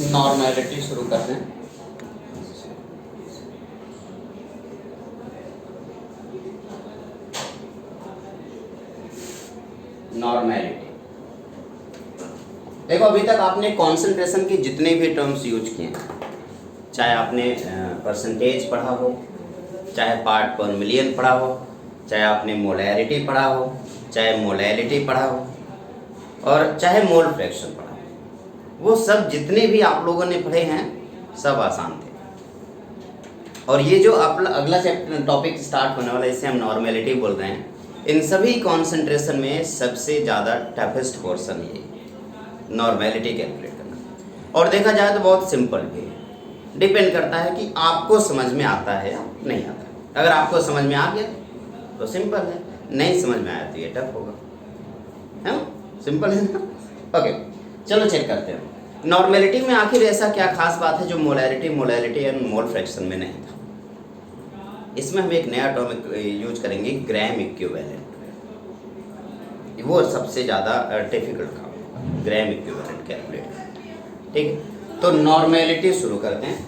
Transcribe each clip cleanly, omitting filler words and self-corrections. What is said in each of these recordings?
Normality शुरू करते हैं। नॉर्मेलिटी देखो, अभी तक आपने कॉन्सेंट्रेशन के जितने भी टर्म्स यूज किए हैं, चाहे आपने परसेंटेज पढ़ा हो, चाहे पार्ट पर मिलियन पढ़ा हो, चाहे आपने मोलैरिटी पढ़ा हो, चाहे मोलैलिटी पढ़ा हो, और चाहे मोल फ्रैक्शन पढ़ा हो, वो सब जितने भी आप लोगों ने पढ़े हैं सब आसान थे। और ये जो अगला टॉपिक स्टार्ट होने वाला है, इसे हम नॉर्मेलिटी बोल रहे हैं, इन सभी कॉन्सेंट्रेशन में सबसे ज़्यादा टफेस्ट पोर्शन ये नॉर्मेलिटी कैलकुलेट करना। और देखा जाए तो बहुत सिंपल भी है, डिपेंड करता है कि आपको समझ में आता है या नहीं आता है। अगर आपको समझ में आ गया तो सिंपल है, नहीं समझ में आया तो ये टफ होगा, है सिंपल है ना। ओके, चलो चेक करते हैं नॉर्मेलिटी में आखिर ऐसा क्या खास बात है जो मोलैलिटी एंड मोल फ्रैक्शन में नहीं था। इसमें हम एक नया टर्म यूज करेंगे, ग्राम इक्विवेलेंट। वो सबसे ज़्यादा डिफिकल्ट काम है, ग्राम इक्विवेलेंट कैलकुलेट करना। ठीक है, तो नॉर्मेलिटी शुरू करते हैं।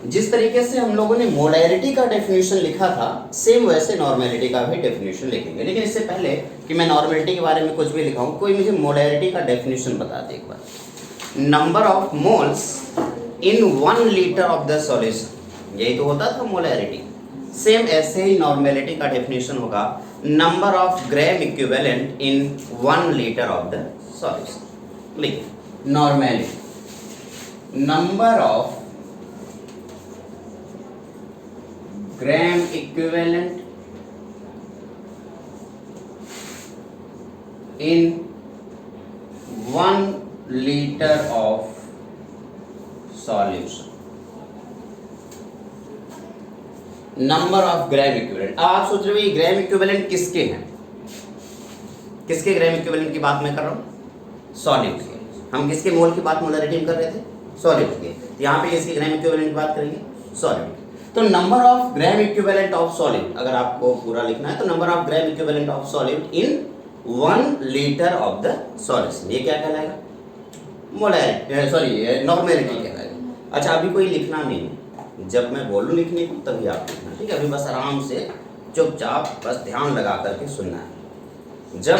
जिस तरीके से हम लोगों ने मोलैरिटी का डेफिनेशन लिखा था, सेम वैसे नॉर्मेलिटी का भी डेफिनेशन लिखेंगे। लेकिन इससे पहले कि मैं नॉर्मेलिटी के बारे में कुछ भी लिखाऊं, कोई मुझे मोलैरिटी का डेफिनेशन बता दे एक बार। Number of moles in 1 litre of the solution, यही तो होता था मोलैरिटी। सेम ऐसे ही नॉर्मेलिटी का डेफिनेशन होगा, number of gram equivalent in 1 litre of the solution. लिखिए normality, number of gram equivalent in 1 liter of solution, number of gram equivalent. अब आप सोच रहे हो ये ग्राम इक्विवेलेंट किसके हैं, किसके ग्राम इक्विवेलेंट की बात मैं कर रहा हूँ, सॉल्यूट के। हम किसके मोल की बात मोलैरिटी में कर रहे थे, सॉल्यूट के। यहाँ पे इसके ग्राम इक्विवेलेंट की बात करेंगे, सॉल्यूट। तो number of gram equivalent of solute, अगर आपको पूरा लिखना है तो number of gram equivalent of solute in 1 litre of the solution, ये क्या कहलाएगा, मोलैरिटी, सॉरी नॉर्मेलिटी कहलाएगा। अच्छा, अभी कोई लिखना नहीं है, जब मैं बोलूँ लिखने को तभी आप लिखना, ठीक है। अभी बस आराम से चुपचाप बस ध्यान लगा करके सुनना है। जब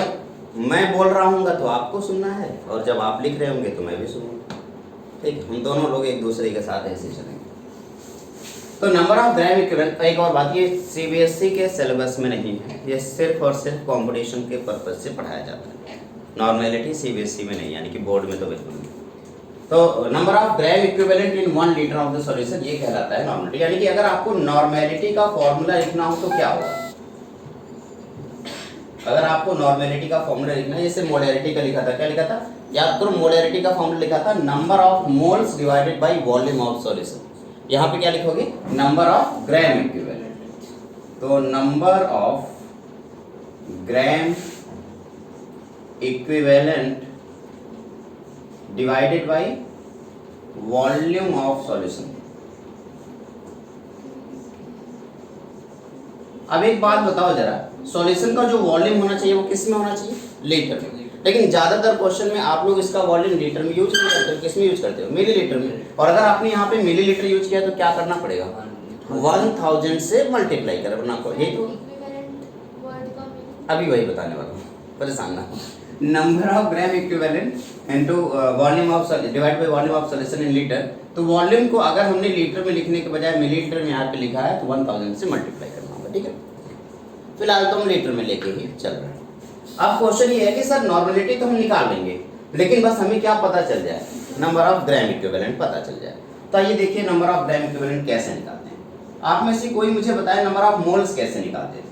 मैं बोल रहा हूँगा तो आपको सुनना है, और जब आप लिख रहे होंगे तो मैं भी सुनूंगा, ठीक। हम दोनों लोग एक दूसरे के साथ ऐसे चलेंगे। तो नंबर ऑफ ग्राम इक्विवेलेंट, एक और बात, ये सीबीएसई के सिलेबस में नहीं है, ये सिर्फ और सिर्फ कंपटीशन के पर्पज से पढ़ाया जाता है। नॉर्मेलिटी सीबीएसई में नहीं, यानी कि बोर्ड में तो बिल्कुल नहीं। तो number of gram equivalent in 1 litre of the solution, ये कहलाता है नॉर्मेलिटी। यानी कि अगर आपको नॉर्मेलिटी का फॉर्मूला लिखना हो तो क्या होगा, अगर आपको नॉर्मेलिटी का फॉर्मूला लिखना है, जैसे मोलैरिटी का लिखा था, क्या लिखा था याद करो, मोलैरिटी का फॉर्मूला लिखा था number of moles divided by volume of solution. यहाँ पे क्या लिखोगे, नंबर ऑफ ग्राम इक्विवेलेंट। तो number of gram equivalent divided by volume of solution. अब एक बात बताओ जरा, सॉल्यूशन का जो वॉल्यूम होना चाहिए वो किस में होना चाहिए, लीटर में। लेकिन ज्यादातर क्वेश्चन में आप लोग इसका वॉल्यूम लीटर में यूज नहीं करते हो, किस में यूज करते हो, मिलीलीटर में। और अगर आपने यहाँ पे मिलीलीटर यूज किया तो क्या करना पड़ेगा, 1000 से मल्टीप्लाई करना पड़ेगा। यही तो अभी वही बताने वाला हूँ, परेशान ना। Number of gram equivalent into volume of divide by volume of solution in litre. तो वॉल्यूम को अगर हमने लीटर में लिखने के बजाय मिलीलीटर में यहाँ पे लिखा है तो 1000 से मल्टीप्लाई करना होगा, ठीक है। फिलहाल तो हम लीटर में लेके ही चल रहे हैं। अब क्वेश्चन ये है कि सर नॉर्मेलिटी तो हम निकाल लेंगे, लेकिन बस हमें क्या पता चल जाए, नंबर ऑफ ग्राम इक्विवेलेंट पता चल जाए। तो ये देखिए नंबर ऑफ ग्राम इक्विवेलेंट कैसे निकालते हैं। आप में से कोई मुझे बताए नंबर ऑफ मोल्स कैसे निकालते हैं।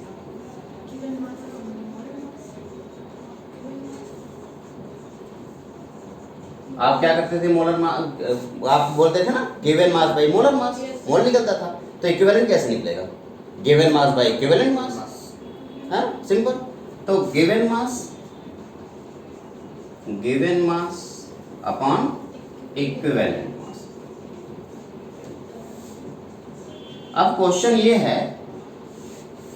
आप क्या करते थे, मोलर मास, आप बोलते थे ना given mass by molar mass, mole निकलता था। तो इक्विवेलेंट कैसे निकलेगा, given mass by equivalent mass, हाँ सिंपल। तो given mass upon equivalent mass. अब क्वेश्चन ये है,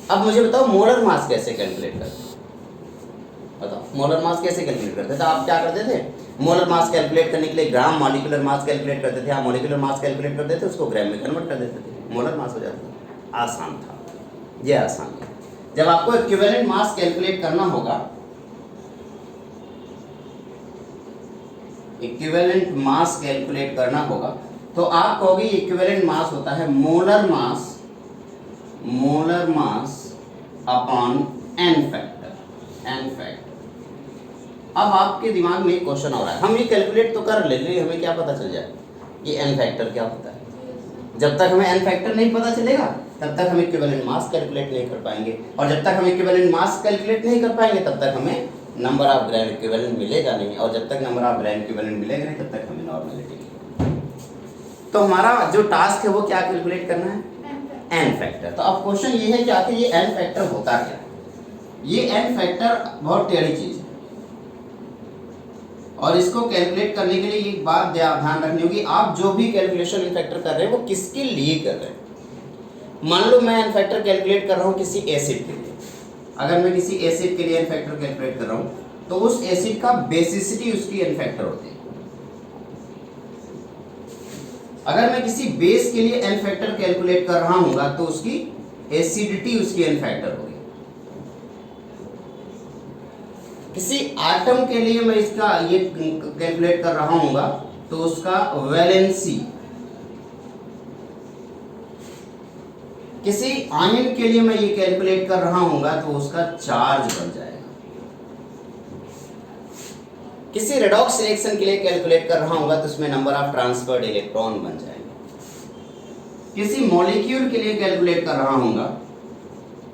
अब मुझे बताओ मोलर मास कैसे कैलकुलेट करते हैं। बताओ मोलर मास कैसे कैलकुलेट करते थे? आप क्या करते थे? मोलर मास कैलकुलेट करने के लिए ग्राम मॉलिक्यूलर मास कैलकुलेट करते थे, आप मॉलिक्यूलर मास कैलकुलेट करते थे, उसको ग्राम में कन्वर्ट कर देते थे, मोलर मास हो जाता था। आसान था, ये आसान है। जब आपको इक्विवेलेंट मास कैलकुलेट करना होगा, इक्विवेलेंट मास कैलकुलेट करना होगा, तो आप कहोगे इक्विवेलेंट मास होता है molar mass upon N factor. अब आपके दिमाग में एक क्वेश्चन हो रहा है, हम ये कैलकुलेट तो कर ले, हमें क्या पता चल जाए कि एन फैक्टर क्या होता है? जब तक हमें एन फैक्टर नहीं पता चलेगा तब तक हम इक्विवेलेंट मास कैलकुलेट नहीं कर पाएंगे, और जब तक हम इक्विवेलेंट मास कैलकुलेट नहीं कर पाएंगे तब तक हमें नंबर ऑफ ग्राम इक्विवेलेंट मिलेगा नहीं, और जब तक नंबर ऑफ ग्राम इक्विवेलेंट मिलेगा नहीं तब तक हमें नॉर्मेलिटी। तो हमारा जो टास्क है वो क्या कैलकुलेट करना है? N factor. तो अब क्वेश्चन ये है कि आखिर ये एन फैक्टर होता क्या है? ये एन फैक्टर बहुत टेढ़ी चीज है, और इसको कैलकुलेट करने के लिए एक बात ध्यान रखनी होगी, आप जो भी कैलकुलेशन एन फैक्टर कर रहे हैं वो किसके लिए कर रहे हैं। मान लो मैं एन फैक्टर कैलकुलेट कर रहा हूँ किसी एसिड के लिए, अगर मैं किसी एसिड के लिए एन फैक्टर कैलकुलेट कर रहा हूँ तो उस एसिड का बेसिसिटी उसकी एन फैक्टर होती है। अगर मैं किसी बेस के लिए एन फैक्टर कैलकुलेट कर रहा हूँगा तो उसकी एसिडिटी उसकी एन फैक्टर होगी। किसी एटम के लिए मैं इसका ये कैलकुलेट कर रहा हूँगा तो उसका वैलेंसी, किसी आयन के लिए मैं ये कैलकुलेट कर रहा हूँगा तो उसका चार्ज बन जाएगा। किसी रेडॉक्स रिएक्शन के लिए कैलकुलेट कर रहा हूँगा तो उसमें नंबर ऑफ ट्रांसफर्ड इलेक्ट्रॉन बन जाएंगे। किसी मॉलिक्यूल के लिए कैलकुलेट कर रहा हूँगा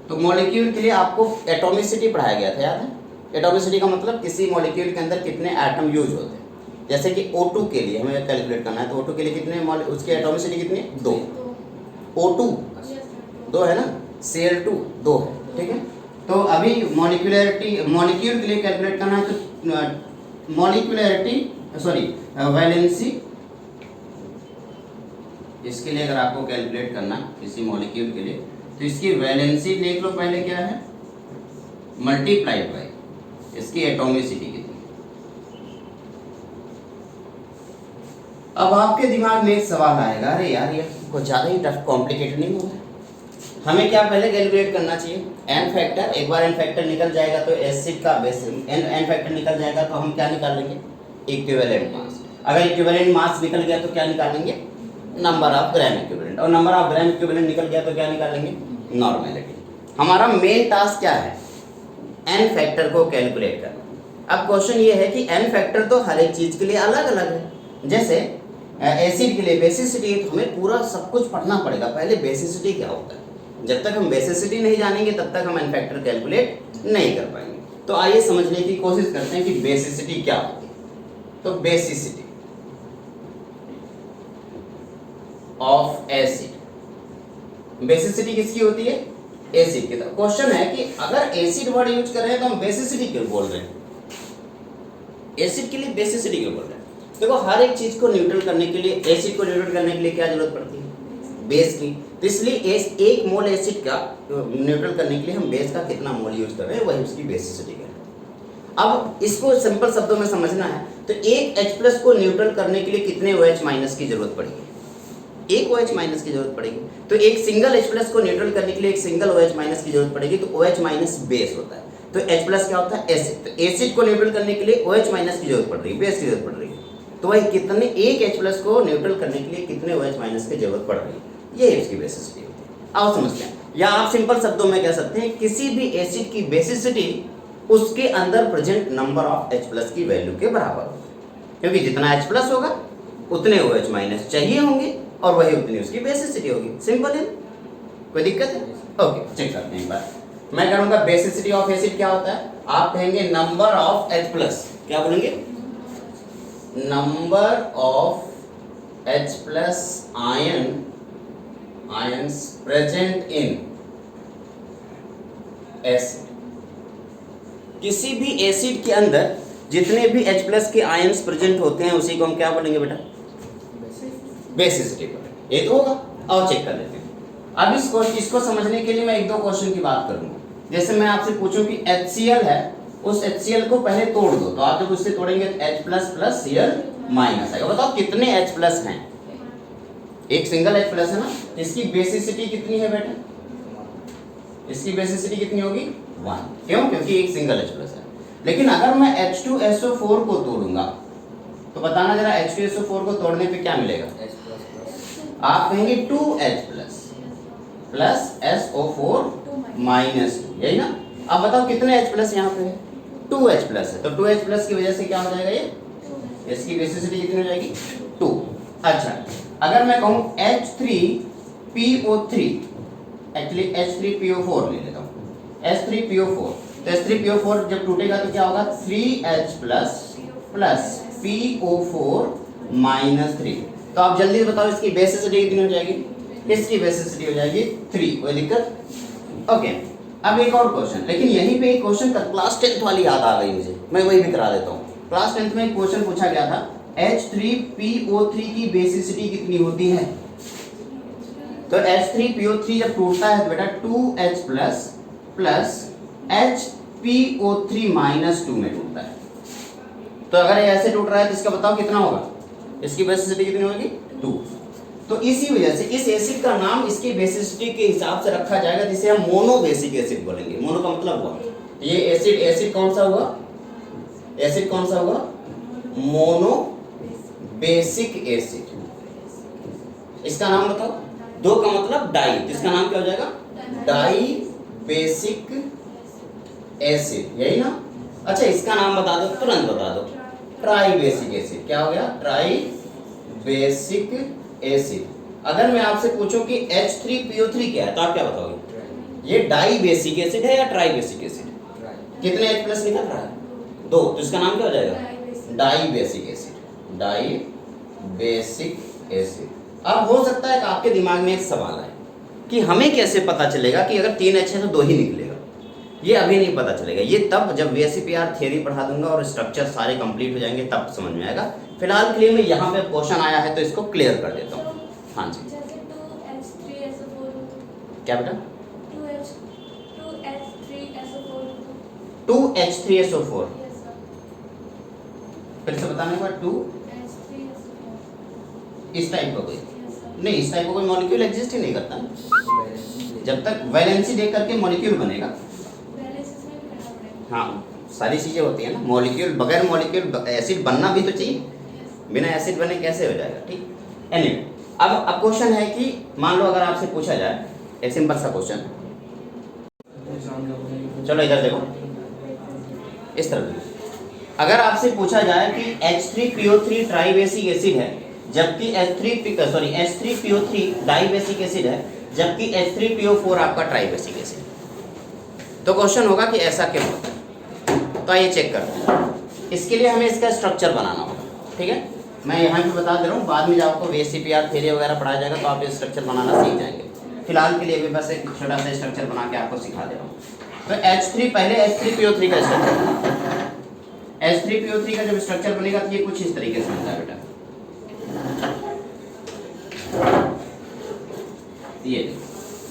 तो मॉलिक्यूल के लिए आपको एटॉमिसिटी पढ़ाया गया था, याद है? एटॉमिसिटी का मतलब किसी मॉलिक्यूल के अंदर कितने एटम यूज होते हैं। जैसे कि O2 के लिए हमें कैलकुलेट करना है तो O2 के लिए कितने, उसकी एटॉमिसिटी कितनी है? 2। O2 2 है ना, Cl2 2 है, ठीक है। तो अभी मॉलिक्यूल के लिए कैलकुलेट करना है तो वैलेंसी, इसके लिए अगर आपको कैलकुलेट करना किसी मॉलिक्यूल के लिए तो इसकी वैलेंसी देख लो पहले क्या है, मल्टीप्लाइड बाय इसकी एटॉमिसिटी कितनी। अब आपके दिमाग में एक सवाल आएगा, अरे यार ये कुछ ज़्यादा ही टफ कॉम्प्लिकेटेड नहीं होगा, हमें क्या पहले कैलकुलेट करना चाहिए? N factor. एक बार एन फैक्टर निकल जाएगा तो एसिड का बेस एन फैक्टर निकल जाएगा तो हम क्या निकाल लेंगे? Equivalent mass. अगर इक्विवेलेंट मास निकल गया तो क्या निकालेंगे? Number of gram equivalent. और नंबर ऑफ ग्राम इक्विवेलेंट निकल गया तो क्या निकालेंगे? नॉर्मेलिटी। हमारा मेन टास्क क्या है? एन फैक्टर को कैलकुलेट करना। अब क्वेश्चन ये है कि एन फैक्टर तो हर एक चीज के लिए अलग अलग है। जैसे एसिड के लिए बेसिसिटी, तो हमें पूरा सब कुछ पढ़ना पड़ेगा पहले बेसिसिटी क्या होता है। जब तक हम बेसिसिटी नहीं जानेंगे तब तक हम एन फैक्टर कैलकुलेट नहीं कर पाएंगे। तो आइए समझने की कोशिश करते हैं कि बेसिसिटी क्या होती है। तो बेसिसिटी ऑफ एसिड, बेसिसिटी किसकी होती है? एसिड की। तरफ क्वेश्चन है कि अगर एसिड वर्ड यूज कर रहे हैं तो हम बेसिसिटी क्यों बोल रहे हैं? एसिड के लिए बेसिसिटी क्यों बोल रहे हैं? देखो हर एक चीज को न्यूट्रल करने के लिए, एसिड को न्यूट्रल करने के लिए क्या जरूरत पड़ती है? बेस की। तो इसलिए एक मोल एसिड का न्यूट्रल करने के लिए हम बेस का कितना मोल यूज कर रहे हैं वही उसकी बेसिसिटी है। अब इसको सिंपल शब्दों में समझना है तो एक H+ को न्यूट्रल करने के लिए कितने OH- की जरूरत पड़ेगी? एक OH- की जरूरत पड़ेगी। तो एक सिंगल H+ को न्यूट्रल करने के लिए एक सिंगल OH- की जरूरत पड़ेगी। तो OH- बेस होता है, तो H+ क्या होता है? एसिड। तो एसिड को न्यूट्रल करने के लिए OH- की जरूरत पड़ रही है, बेस की जरूरत पड़ रही है। तो वही कितने, एक H+ को न्यूट्रल करने के लिए कितने OH- की जरूरत पड़ रही है, ये उसकी बेसिसिटी होती है। आओ समझते हैं। या आप सिंपल शब्दों में कह सकते हैं किसी भी एसिड की बेसिसिटी उसके अंदर प्रेजेंट नंबर ऑफ H+ की वैल्यू के बराबर होगी, क्योंकि जितना H+ होगा उतने OH- चाहिए होंगे और वही उतनी उसकी बेसिसिटी होगी। सिंपल है, कोई दिक्कत है? ओके, चेक करते हैं एक बार। मैं कहूँगा बेसिसिटी ऑफ एसिड क्या होता है, आप कहेंगे नंबर ऑफ H+, क्या बोलेंगे? Number of H+ ions present in acid। किसी भी एसिड के अंदर जितने भी H+ के आयंस प्रेजेंट होते हैं उसी को हम क्या बोलेंगे बेटा? बेसिसिटी बोलेंगे। ये तो होगा। और चेक कर लेते हैं। अब इसको समझने के लिए मैं एक दो क्वेश्चन की बात करूंगा। जैसे मैं आपसे पूछूं कि HCl है उस HCl को पहले तोड़ दो, तो आप जब उससे तोड़ेंगे H plus plus here minus आएगा। बताओ कितने H प्लस हैं? एक सिंगल H प्लस है ना, इसकी बेसिसिटी कितनी है बेटा? इसकी बेसिसिटी कितनी होगी? 1। क्यों? क्योंकि एक सिंगल H प्लस है। लेकिन अगर मैं H2SO4 को तोड़ूंगा तो बताना जरा, H2SO4 को तोड़ने पे क्या मिलेगा? आप कहेंगे 2H plus plus SO4 minus 2, यही ना? अब बताओ कितने H प्लस यहाँ पे है? 2H प्लस है, तो 2H प्लस की वजह से क्या हो जाएगा? ये इसकी बेसिसिटी कितनी हो जाएगी? 2। अच्छा, अगर मैं कहूँ H3PO3, एक्चुअली H3PO4 ले लेता हूँ, H3PO4, तो H3PO4 जब टूटेगा तो क्या होगा? 3H plus plus PO4 minus 3। तो आप जल्दी से बताओ इसकी बेसिसिटी कितनी हो जाएगी? इसकी बेसिसिटी हो जाएगी 3। कोई दिक्कत? ओके, अब एक और क्वेश्चन, लेकिन यहीं पे एक क्वेश्चन क्लास 10th वाली याद आ गई मुझे, मैं वही भी करा देता हूँ। क्लास 10th में एक क्वेश्चन पूछा गया था, H3PO3 की बेसिसिटी कितनी होती है? तो H3PO3 जब टूटता है तो बेटा 2H plus plus HPO3 minus 2 में टूटता है। तो अगर ये ऐसे टूट रहा है तो इसका बताओ कितना होगा? इसकी बेसिसिटी कितनी होगी? 2। तो इसी वजह से इस एसिड का नाम इसकी बेसिसिटी के हिसाब से रखा जाएगा, जिसे हम मोनो बेसिक एसिड बोलेंगे। मोनो का मतलब हुआ ये एसिड कौन सा हुआ? एसिड कौन सा हुआ? Mono basic acid. इसका नाम बताओ। 2 का मतलब डाई, तो इसका नाम क्या हो जाएगा? डाई बेसिक एसिड, यही ना? अच्छा, इसका नाम बता दो, तुरंत बता दो। Try basic acid. क्या हो गया? Try basic acid. अगर मैं आपसे पूछूं कि H3PO3 क्या है तो आप क्या बताओगे? ये डाई बेसिक एसिड है या ट्राई बेसिक एसिड? कितने H प्लस निकल रहा है? 2, तो इसका नाम क्या हो जाएगा? Dibasic acid. Dibasic acid. अब हो सकता है कि आपके दिमाग में एक सवाल आए कि हमें कैसे पता चलेगा कि अगर 3H है तो 2 ही निकलेगा? ये अभी नहीं पता चलेगा, ये तब जब VSEPR थ्योरी पढ़ा दूंगा और स्ट्रक्चर सारे कंप्लीट हो जाएंगे तब समझ में आएगा। फिलहाल के लिए मैं यहाँ पे क्वेश्चन आया है तो इसको क्लियर कर देता हूँ। हाँ जी, क्या बेटा? 2H3SO4 फिर से बताने का। 2 इस टाइप का कोई नहीं, इस टाइप का कोई मॉलिक्यूल एग्जिस्ट ही नहीं करता जब तक वैलेंसी देख करके मॉलिक्यूल बनेगा। हाँ, सारी चीजें होती है ना, मॉलिक्यूल बगैर मॉलिक्यूल एसिड बनना भी तो चाहिए, बिना एसिड बने कैसे हो जाएगा? ठीक, एनीवे, अब क्वेश्चन है कि मान लो अगर आपसे पूछा जाए एक सिंपल सा क्वेश्चन, चलो इधर देखो, इस तरह देखो। अगर आपसे पूछा जाए कि H3PO3 ट्राइबेसिक एसिड है जबकि H3PO3 डाइबेसिक एसिड है जबकि H3PO4 आपका ट्राइबेसिक एसिड, तो क्वेश्चन होगा कि ऐसा क्यों होता है? तो आइए चेक करते हैं। इसके लिए हमें इसका स्ट्रक्चर बनाना होगा, ठीक है? मैं यहाँ भी बता दे रहा हूँ, बाद में जब आपको VSEPR थ्योरी वगैरह पढ़ाया जाएगा तो आप ये स्ट्रक्चर बनाना सीख जाएंगे। फिलहाल के लिए भी बस एक छोटा सा स्ट्रक्चर बना के आपको सिखा दे रहा हूँ। तो पहले H3PO3 का स्ट्रक्चर, H3PO3 का जब स्ट्रक्चर बनेगा तो ये कुछ इस तरीके से बनता है बेटा। ये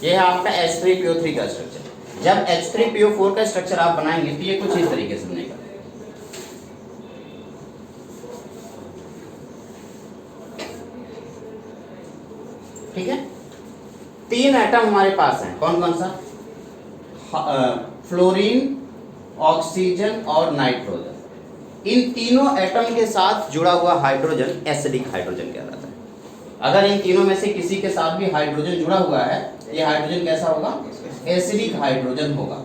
है आपका H3PO3 का स्ट्रक्चर। जब H3PO4 का स्ट्रक्चर आप बनाएंगे तो ये कुछ इस तरीके से बनेगा। ठीक है, 3 एटम हमारे पास हैं, कौन कौन सा? फ्लोरीन, ऑक्सीजन और नाइट्रोजन। इन तीनों एटम के साथ जुड़ा हुआ हाइड्रोजन एसिडिक हाइड्रोजन कहलाता है। अगर इन तीनों में से किसी के साथ भी हाइड्रोजन जुड़ा हुआ है, ये हाइड्रोजन कैसा होगा? एसिडिक हाइड्रोजन होगा।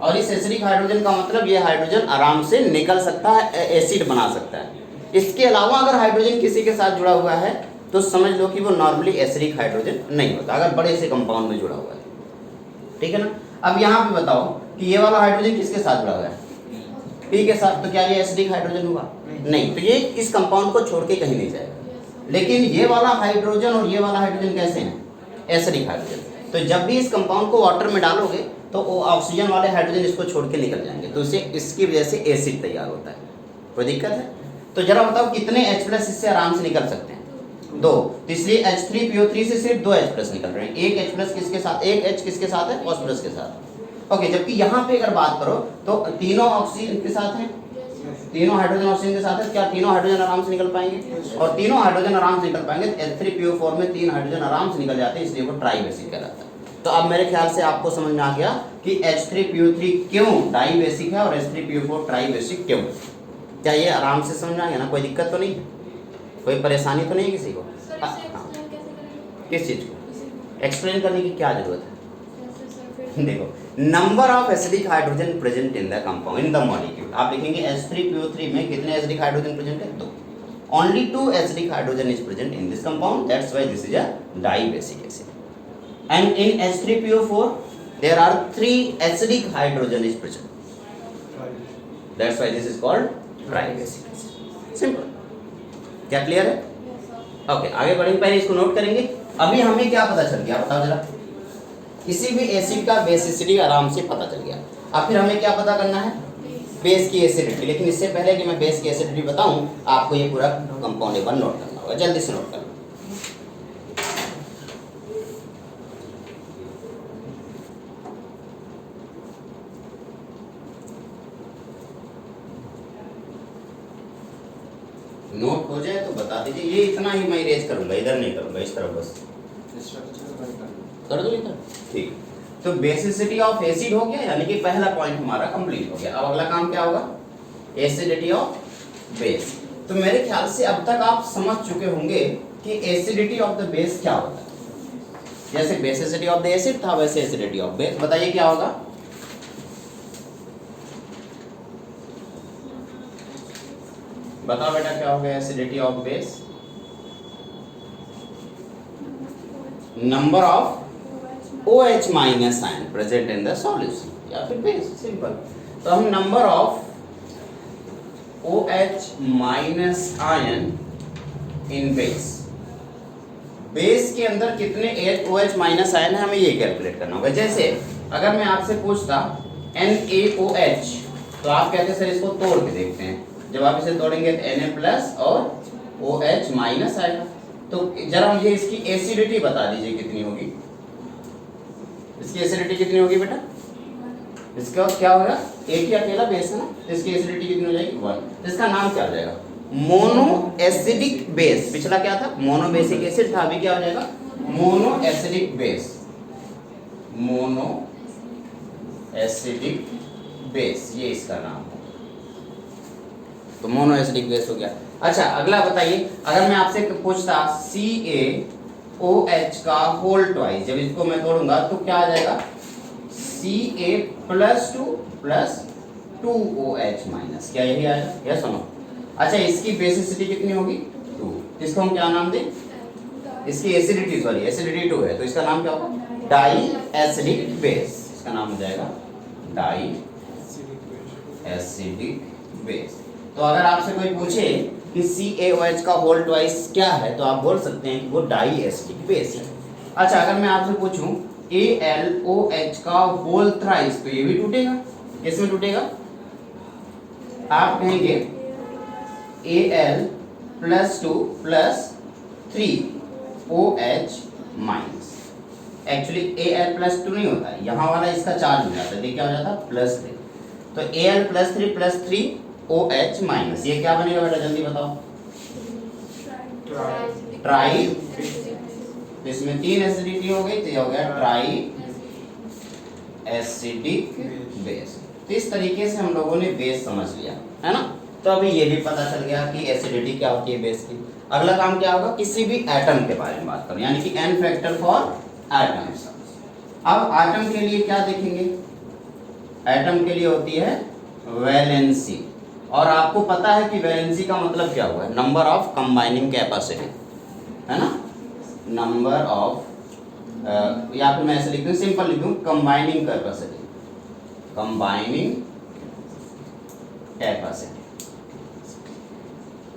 और इस एसिडिक हाइड्रोजन का मतलब ये हाइड्रोजन आराम से निकल सकता है, एसिड बना सकता है। इसके अलावा अगर हाइड्रोजन किसी के साथ जुड़ा हुआ है तो समझ लो कि वो नॉर्मली एसिडिक हाइड्रोजन नहीं होता, अगर बड़े से कंपाउंड में जुड़ा हुआ है। ठीक है ना? अब यहाँ पे बताओ कि ये वाला हाइड्रोजन किसके साथ जुड़ा हुआ है? पी के साथ, तो क्या ये एसिडिक हाइड्रोजन हुआ? नहीं, तो ये इस कंपाउंड को छोड़ के कहीं नहीं जाएगा। लेकिन ये वाला हाइड्रोजन और ये वाला हाइड्रोजन कैसे हैं? Acidic hydrogen. तो जब भी इस कंपाउंड को वाटर में डालोगे तो ऑक्सीजन वाले हाइड्रोजन इसको छोड़ के निकल जाएंगे, तो इसकी वजह से एसिड तैयार होता है। कोई दिक्कत है? तो जरा बताओ कितने H+ इससे आराम से निकल सकते हैं? 2। तो इसलिए H3PO3 से सिर्फ 2 H+ निकल रहे हैं। एक H+ किसके साथ? एक H किसके साथ है? फॉस्फोरस के साथ। ओके, जबकि यहाँ पे अगर बात करो तो तीनों ऑक्सीजन के साथ हैं, तीनों हाइड्रोजन ऑक्सीजन के साथ है, क्या तीनों हाइड्रोजन आराम से निकल पाएंगे? और तीनों हाइड्रोजन आराम से निकल पाएंगे तो H3PO4 में 3 हाइड्रोजन आराम से निकल जाते हैं, इसलिए वो ट्राई बेसिक कहलाता है। तो अब मेरे ख्याल से आपको समझ में आ गया कि H3PO3 क्यों डाई बेसिक है और H3PO4 ट्राई बेसिक क्यों। क्या ये आराम से समझ में आ गया ना? कोई दिक्कत तो नहीं, कोई परेशानी तो नहीं किसी को? किस चीज़ को एक्सप्लेन करने की क्या जरूरत है? देखो, number of acidic hydrogen present in the compound in the molecule, आप लिखेंगे H3PO3 में कितने एसिडिक हाइड्रोजन प्रेजेंट है? 2। Only 2 acidic hydrogen is present in this compound, that's why this is a dibasic acid. And in H3PO4 there are 3 acidic hydrogen is present, that's why this is called tribasic acid. Simple. क्या clear है? Okay, आगे बढ़ेंगे, पहले इसको note करेंगे। अभी हमें क्या पता चल गया बताओ जरा? किसी भी एसिड का बेसिसिटी आराम से पता चल गया। अब फिर हमें क्या पता करना है? बेस की एसिडिटी। लेकिन इससे पहले कि मैं बेस की एसिडिटी बताऊं, आपको ये पूरा कंपाउंड एक बार नोट करना होगा, जल्दी से नोट करना। नोट हो जाए तो बता दीजिए, ये इतना ही मैं इरेज करूंगा, इधर नहीं करूंगा, इस तरफ बस कर दो इधर। ठीक, तो बेसिसिटी ऑफ एसिड हो गया, यानी कि पहला पॉइंट हमारा कंप्लीट हो गया। अब अगला काम क्या होगा? Acidity of base. तो मेरे ख्याल से अब तक आप समझ चुके होंगे कि एसिडिटी ऑफ द बेस क्या होता है। जैसे बेसिसिटी ऑफ द एसिड था, वैसे एसिडिटी ऑफ बेस। बताइए क्या होगा? बताओ बेटा क्या होगा acidity of base? Number of OH minus ion present in the solution, या फिर बेस, सिंपल। तो हम number of OH minus ion in base, base के अंदर कितने OH माइनस आयन है, हमें ये कैलकुलेट करना होगा। जैसे अगर मैं आपसे पूछता NaOH, तो आप कहते सर इसको तोड़ के देखते हैं। जब आप इसे तोड़ेंगे तो Na प्लस और OH माइनस आएगा। तो जरा मुझे इसकी एसिडिटी बता दीजिए कितनी होगी? इसकी एसिडिटी कितनी होगी बेटा? इसका क्या होगा? एक ही अकेला बेस है ना, तो इसकी एसिडिटी कितनी हो जाएगी? 1। इसका नाम क्या हो जाएगा? Mono acidic base. पिछला क्या था? मोनो बेसिक एसिड था, अभी क्या हो जाएगा? Mono acidic base. Mono acidic base, ये इसका नाम है। तो मोनो एसिडिक बेस हो गया। अच्छा, अगला बताइए, अगर मैं आपसे पूछता CaOH का होल ट्वाइस, जब इसको मैं तोड़ूंगा तो क्या आ जाएगा? Ca+2 प्लस 2OH माइनस, क्या यही आएगा? यह सुनो। अच्छा, इसकी बेसिसिटी कितनी होगी? 2। इसको हम क्या नाम दें? इसकी एसिडिटी, सॉरी एसिडिटी 2 है, तो इसका नाम क्या होगा? Diacidic base. इसका नाम हो जाएगा डाई एसिडिक बेस। तो अगर आपसे कोई पूछे कि CaOH का होल ट्वाइस क्या है, तो आप बोल सकते हैं कि वो डाई एसिडिक बेस है। अच्छा, अगर मैं आपसे पूछूं AlOH का होल थ्राइस, तो ये भी टूटेगा। किसमें टूटेगा? आप कहेंगे Al+2 plus 3OH minus. Actually Al+2 नहीं होता है, यहाँ वाला इसका चार्ज हो जाता है, ये क्या हो जाता है? +3। तो Al+3 प्लस 3OH माइनस, ये क्या बनेगा बेटा? जल्दी बताओ। ट्राई, इसमें 3 एसिडिटी हो गई, तो ये हो गया ट्राई एसिडिक बेस। तो इस तरीके से हम लोगों ने बेस समझ लिया है ना। तो अभी ये भी पता चल गया कि एसिडिटी क्या होती है बेस की। अगला काम क्या होगा? किसी भी एटम के बारे में बात करो, यानी कि N फैक्टर फॉर एटम्स। अब एटम के लिए क्या देखेंगे? एटम के लिए होती है वैलेंसी, और आपको पता है कि वैलेंसी का मतलब क्या हुआ है? नंबर ऑफ कंबाइनिंग कैपेसिटी, है ना। नंबर ऑफ, या फिर मैं ऐसे लिख दूं, सिंपल लिख दूं, कंबाइनिंग कैपेसिटी। कंबाइनिंग कैपेसिटी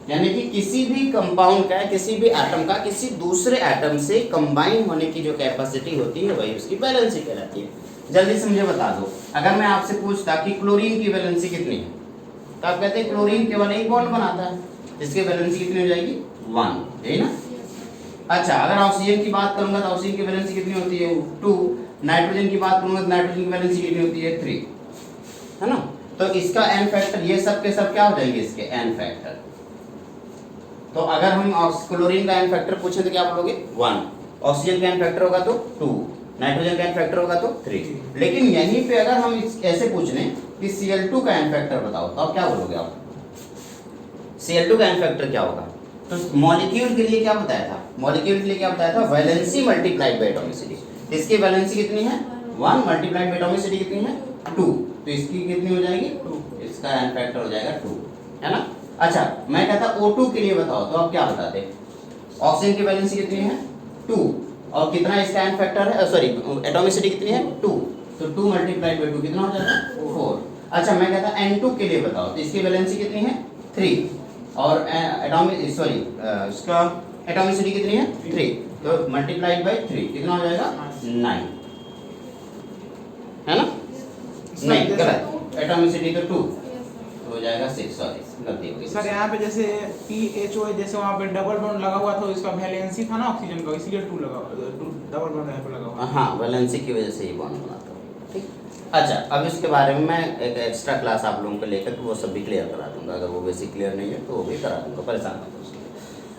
यानी कि किसी भी कंपाउंड का, किसी भी एटम का किसी दूसरे एटम से कंबाइन होने की जो कैपेसिटी होती है वही उसकी वैलेंसी कहलाती है। जल्दी से मुझे बता दो, अगर मैं आपसे पूछता कि क्लोरीन की वैलेंसी कितनी है, तो आप कहते हैं क्लोरीन केवल एक बॉन्ड बनाता है, इसकी वैलेंसी कितनी हो जाएगी? 1, है ना। अच्छा, अगर ऑक्सीजन की बात करूंगा तो ऑक्सीजन की वैलेंसी कितनी होती है? 2, नाइट्रोजन की बात करूंगा तो नाइट्रोजन की वैलेंसी कितनी होती है 3, है ना। तो इसका n फैक्टर, ये सब के सब क्या हो जाएंगे इसके n फैक्टर। तो अगर हम क्लोरीन का n फैक्टर पूछे तो क्या बोलोगे 1, ऑक्सीजन का n फैक्टर होगा तो 2, नाइट्रोजन का n फैक्टर होगा तो 3। लेकिन यहीं पे अगर हम ऐसे पूछ लें कि Cl2 का n फैक्टर बताओ तो आप क्या बोलोगे आप? Cl2 का n फैक्टर क्या होगा? तो मॉलिक्यूल के लिए क्या बताया था? मॉलिक्यूल के लिए क्या बताया था? Valency multiplied by atomicity. इसकी वैलेंसी कितनी है 1, मल्टीप्लाइड बाय एटॉमिसिटी कितनी है 2, तो इसकी कितनी हो जाएगी 2, इसका n फैक्टर हो जाएगा 2, है ना। अच्छा मैं कहता O2 के लिए बताओ तो आप क्या बताते? ऑक्सीजन की वैलेंसी कितनी है 2, और कितना इसका n फैक्टर है, सॉरी एटॉमिसिटी कितनी है 2, तो 2 मल्टीप्लाइड बाय 2 कितना हो जाएगा 4। अच्छा मैं कहता N2 के लिए बताओ तो इसकी वैलेंसी कितनी है 3, और इसका एटॉमिसिटी कितनी है 3, तो मल्टीप्लाइड बाय 3 कितना हो जाएगा 9, है ना। नहीं गलत, एटॉमिसिटी तो 2 हो जाएगा 6, सॉरी गलती हो गई सर। यहाँ पे जैसे PHO जैसे वहाँ पे डबल बॉन्ड लगा हुआ था, इसका वैलेंसी था ना ऑक्सीजन का, इसलिए 2 लगा, डबल बॉन्ड यहाँ पे लगा हुआ। हाँ वैलेंसी की वजह से ये बॉन्ड बना था, ठीक। अच्छा अब इसके बारे में मैं एक एक्स्ट्रा क्लास आप लोगों को लेकर वो सब भी क्लियर करा दूंगा, अगर वो बेसिक क्लियर नहीं है तो वो भी करा दूंगा, परेशान मत हो।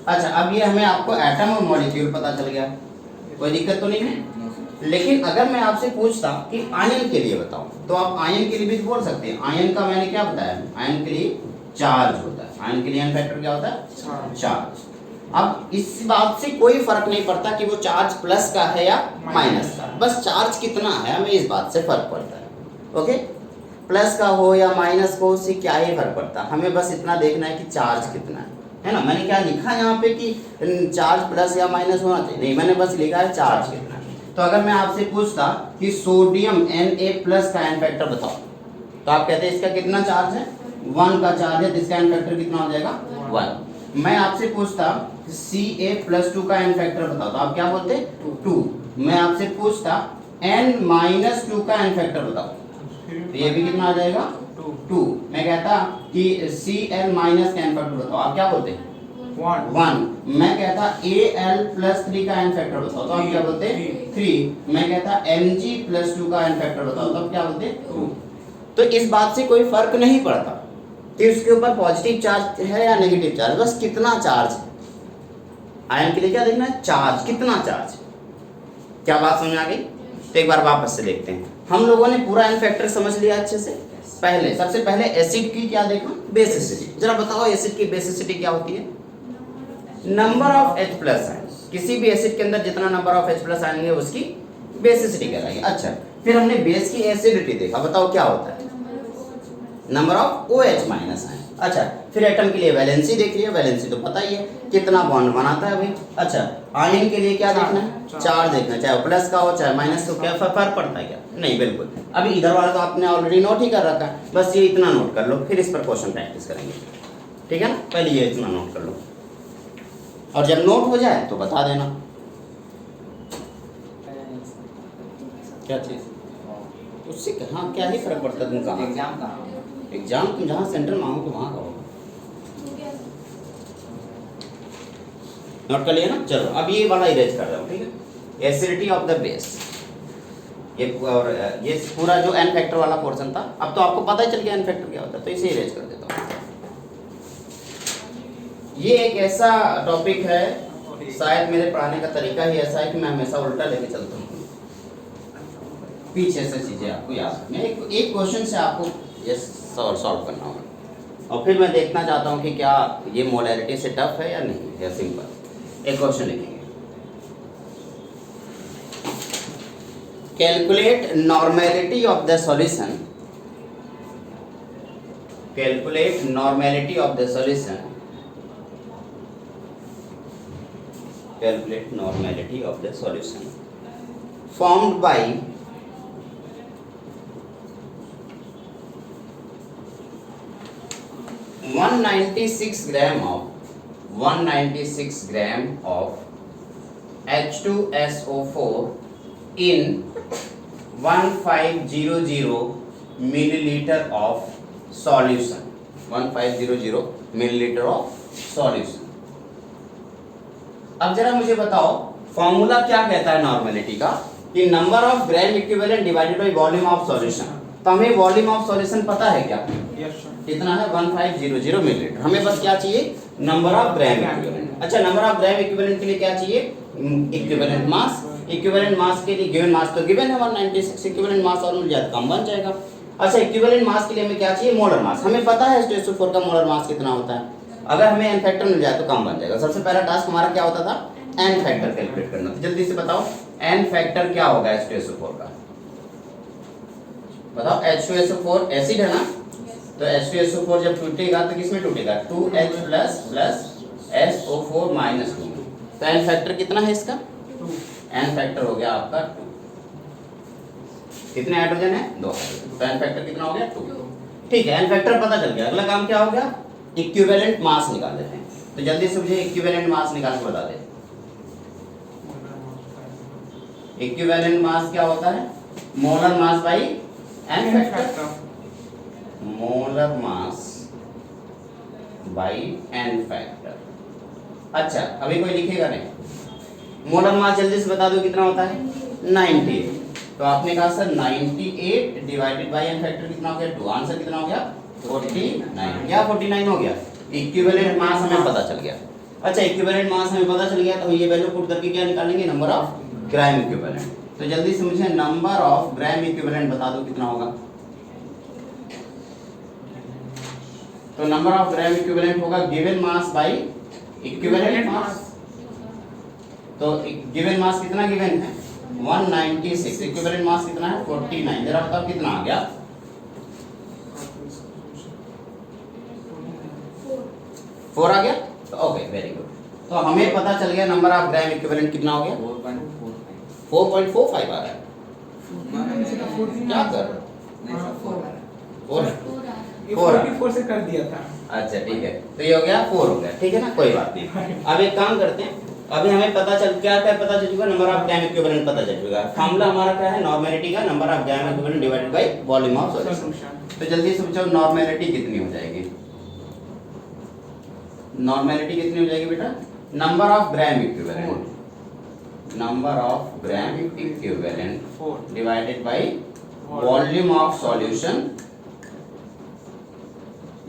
अच्छा अब ये हमें आपको एटम और मॉलिक्यूल पता चल गया, कोई दिक्कत तो नहीं है। लेकिन अगर मैं आपसे पूछता कि आयन के लिए बताओ तो आप आयन के लिए भी बोल सकते हैं। आयन का मैंने क्या बताया, आयन के लिए चार्ज होता है, आयन के लिए n फैक्टर क्या होता है चार्ज। अब इस बात से कोई फर्क नहीं पड़ता कि वो चार्ज प्लस का है या माइनस का, बस चार्ज कितना है हमें इस बात से फर्क पड़ता है। ओके प्लस का हो या माइनस को उससे क्या ही फर्क पड़ता, हमें बस इतना देखना है कि चार्ज कितना है ना। मैंने क्या लिखा यहाँ पे कि चार्ज प्लस या माइनस होना चाहिए, नहीं मैंने बस लिखा है चार्ज कितना है। तो अगर मैं आपसे पूछता कि सोडियम Na+ का n फैक्टर बताओ तो आप कहते हैं इसका कितना चार्ज है 1 का चार्ज है, तो इसका n फैक्टर कितना हो जाएगा 1। मैं आपसे पूछता Ca+2 का n फैक्टर बताओ तो आप क्या बोलते 2। मैं आपसे पूछता n-2 का n फैक्टर बताओ तो ये भी कितना आ जाएगा 2। मैं कहता कि Cl- का n फैक्टर बताओ, आप क्या बोलते 1। मैं कहता Al+3 का n फैक्टर बताओ तो आप क्या बोलते 3। मैं कहता Mg+2 का n फैक्टर बताओ तो आप क्या बोलते 2। तो इस बात से कोई फर्क नहीं पड़ता कि उसके ऊपर पॉजिटिव चार्ज है या नेगेटिव चार्ज, बस कितना चार्ज है। आयन के लिए क्या देखना है चार्ज, कितना चार्ज। क्या बात समझ आ गई? तो एक बार वापस से देखते हैं। हम लोगों ने पूरा n फैक्टर समझ लिया अच्छे से। पहले सबसे पहले एसिड की क्या देखा बेसिसिटी। जरा बताओ एसिड की बेसिसिटी क्या होती है? नंबर ऑफ H+ आयन, किसी भी एसिड के अंदर जितना नंबर ऑफ H+ आयन है उसकी बेसिसिटी कहलाएगी। अच्छा फिर हमने बेस की एसिडिटी देखा, बताओ क्या होता है नंबर ऑफ OH- आयन। अच्छा फिर एटम के लिए वैलेंसी देख लिया, वैलेंसी तो पता ही है कितना बॉन्ड बनाता है भाई। अच्छा आयन के लिए क्या देखना है चार्ज देखना है, चाहे प्लस का हो चाहे माइनस, तो क्या फर्क पड़ता है क्या? नहीं बिल्कुल। अभी इधर वाला तो आपने ऑलरेडी नोट ही कर रखा है, बस ये इतना नोट कर लो, फिर इस पर क्वेश्चन प्रैक्टिस करेंगे, ठीक है ना। पहले ये इतना नोट कर लो और जब नोट हो जाए तो बता देना क्या चीज़ उससे कहाँ क्या ही फर्क पड़ता है। तुम कहाँ एग्जाम तुम जहाँ सेंटर मांगो तो वहाँ का होगा। नोट कर लिया ना। चलो अब ये वाला इरेज कर रहा हूँ, ठीक है। एसिडिटी ऑफ द बेस, ये और ये पूरा जो n फैक्टर वाला पोर्शन था, अब तो आपको पता ही चल गया n फैक्टर क्या होता है, तो इसे इरेज कर देता हूँ। ये एक ऐसा टॉपिक है, शायद मेरे पढ़ाने का तरीका ही ऐसा है कि मैं हमेशा उल्टा लेके चलता हूँ, पीछे से चीज़ें आपको याद रखनी है। एक क्वेश्चन से आपको ये सॉल्व करना होगा और फिर मैं देखना चाहता हूँ कि क्या ये मोलैरिटी से टफ है या नहीं, या सिंपल। एक क्वेश्चन लिखेंगे, calculate normality of the solution, calculate normality of the solution, calculate normality of the solution formed by 196 gram of H2SO4 in 1500 milliliter of solution, 1500 milliliter of solution। अब जरा मुझे बताओ फॉर्मूला क्या कहता है नॉर्मेलिटी का, कि number of gram equivalent divided by volume of solution. तो हमें वॉल्यूम ऑफ सॉल्यूशन पता है क्या, यस सर। कितना है 1500 मिलीलीटर। हमें बस क्या चाहिए, नंबर ऑफ ग्राम इक्विवेलेंट। अच्छा, नंबर ऑफ ग्राम इक्विवेलेंट के लिए क्या चाहिए, इक्विवेलेंट मास। इक्विवेलेंट मास के लिए गिवन मास तो गिवन है 196, इक्विवेलेंट मास और मिल जाए कम बन जाएगा। अच्छा, इक्विवेलेंट मास के लिए हमें क्या चाहिए, मोलर मास। हमें पता है H2SO4 का मोलर मास कितना होता है, अगर हमें एन फैक्टर मिल जाए तो कम बन जाएगा। सबसे पहला टास्क हमारा क्या होता था, एन फैक्टर कैलकुलेट करना। तो जल्दी से बताओ एन फैक्टर क्या होगा H2SO4 का, बताओ। H2SO4 एसिड है ना, तो H2SO4 जब टूटेगा तो किसमें टूटेगा, 2H प्लस SO4 माइनस 2। तो एन फैक्टर कितना है इसका, एन फैक्टर हो गया आपका 2। कितने हाइड्रोजन है, 2 हाइड्रोजन। तो एन फैक्टर कितना हो गया, 2। ठीक है, एन फैक्टर पता चल गया। अगला काम क्या हो गया, इक्विवेलेंट मास निकाल लेते हैं। तो जल्दी से मुझे इक्विवेलेंट मास निकाल के बता दे। इक्विवेलेंट मास क्या होता है, molar mass by N factor. Molar mass by N factor. अच्छा, अभी कोई लिखेगा नहीं। मोलर मास जल्दी से बता दो कितना होता है, 98। तो आपने कहा sir 98 divided by N factor कितना हो गया, 2। आंसर कितना हो गया, 49। क्या 49 हो गया, इक्विवेलेंट मास हमें पता चल गया। अच्छा, इक्विवेलेंट मास हमें पता चल गया तो ये वैल्यू पुट करके क्या निकालेंगे, नंबर ऑफ ग्राम इक्विवेलेंट। तो जल्दी से मुझे नंबर ऑफ ग्राम इक्विवेलेंट बता दो कितना होगा। तो नंबर ऑफ ग्राम इक्विवेलेंट होगा given mass by equivalent mass. तो गिवन मास कितना गिवन है, 196। इक्विवेलेंट मास कितना है, 49। जरा बताओ कितना आ गया, 4 आ गया। तो ओके, वेरी गुड। तो हमें पता चल गया नंबर ऑफ ग्राम इक्विवेलेंट कितना हो गया, 4.45 आ रहा है। क्या कर 44 से कर दिया था। अच्छा ठीक है, तो ये हो गया 4 हो गया, ठीक है ना, कोई बात नहीं। अब एक काम करते हैं, अभी हमें पता चल क्या पता चल चुका, नंबर ऑफ ग्राम इक्विवेलेंट पता चल चुका है। फार्मूला हमारा क्या है, नॉर्मेलिटी का number of gram equivalent divided by volume of solution. तो जल्दी से पूछो नॉर्मेलिटी कितनी हो जाएगी, नॉर्मेलिटी कितनी हो जाएगी बेटा, number of gram equivalent, number of gram equivalent divided by volume of solution.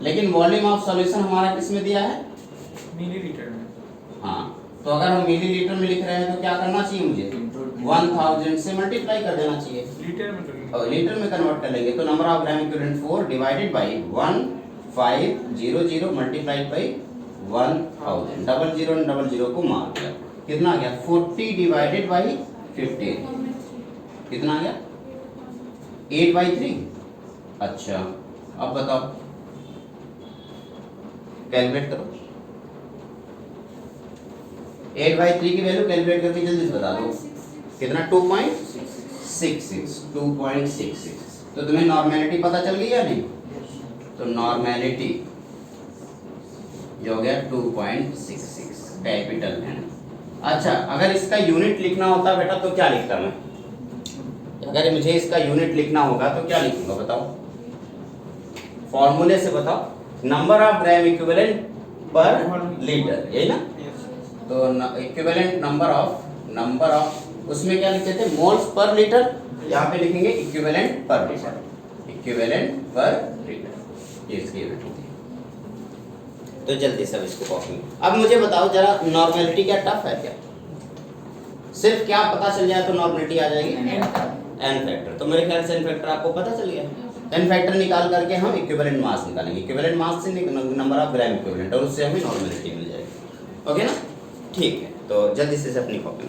लेकिन वॉल्यूम ऑफ सॉल्यूशन हमारा किस में दिया है, मिलीलीटर में। हाँ, तो अगर हम मिलीलीटर में लिख रहे हैं तो क्या करना चाहिए मुझे, 1000 से मल्टीप्लाई कर देना चाहिए, लीटर में करेंगे, और लीटर में कन्वर्ट कर लेंगे। तो number of gram equivalent 4 divided by 1500 multiplied by 1000। 00 को मार दिया, कितना आ गया, 40 डिवाइडेड बाय 15, कितना आ गया, 8/3। अच्छा, अब बताओ कैलकुलेट करो, 8/3 की वैल्यू कैलकुलेट करके जल्दी से बता दो कितना, 2.66। 2.66। तो तुम्हें नॉर्मेलिटी पता चल गई या नहीं, तो नॉर्मेलिटी जो हो गया 2.66 कैपिटल है। अच्छा, अगर इसका यूनिट लिखना होता बेटा तो क्या लिखता मैं, अगर मुझे इसका यूनिट लिखना होगा तो क्या लिखूंगा बताओ, फॉर्मूले से बताओ, नंबर ऑफ ग्राम इक्विवेलेंट पर लीटर, यही ना। तो इक्विवेलेंट नंबर ऑफ उसमें क्या लिखते थे, मोल्स पर लीटर, यहाँ पे लिखेंगे इक्विवेलेंट पर लीटर, इक्विवेलेंट पर लीटर, ये इसकी यूनिट होती है। तो जल्दी से इसको कॉपी। अब मुझे बताओ जरा, नॉर्मेलिटी क्या टफ है क्या, सिर्फ क्या पता चल जाए तो नॉर्मेलिटी आ जाएगी, एन फैक्टर। तो मेरे ख्याल से एन फैक्टर आपको पता चल गया। एन फैक्टर निकाल करके हम इक्विवेलेंट मास निकालेंगे, इक्विवेलेंट मास से नंबर ऑफ ग्राम इक्विवेलेंट, और उससे हमें नॉर्मेलिटी मिल जाएगी। ओके ना, ठीक है। तो जल्दी से अपनी कॉपी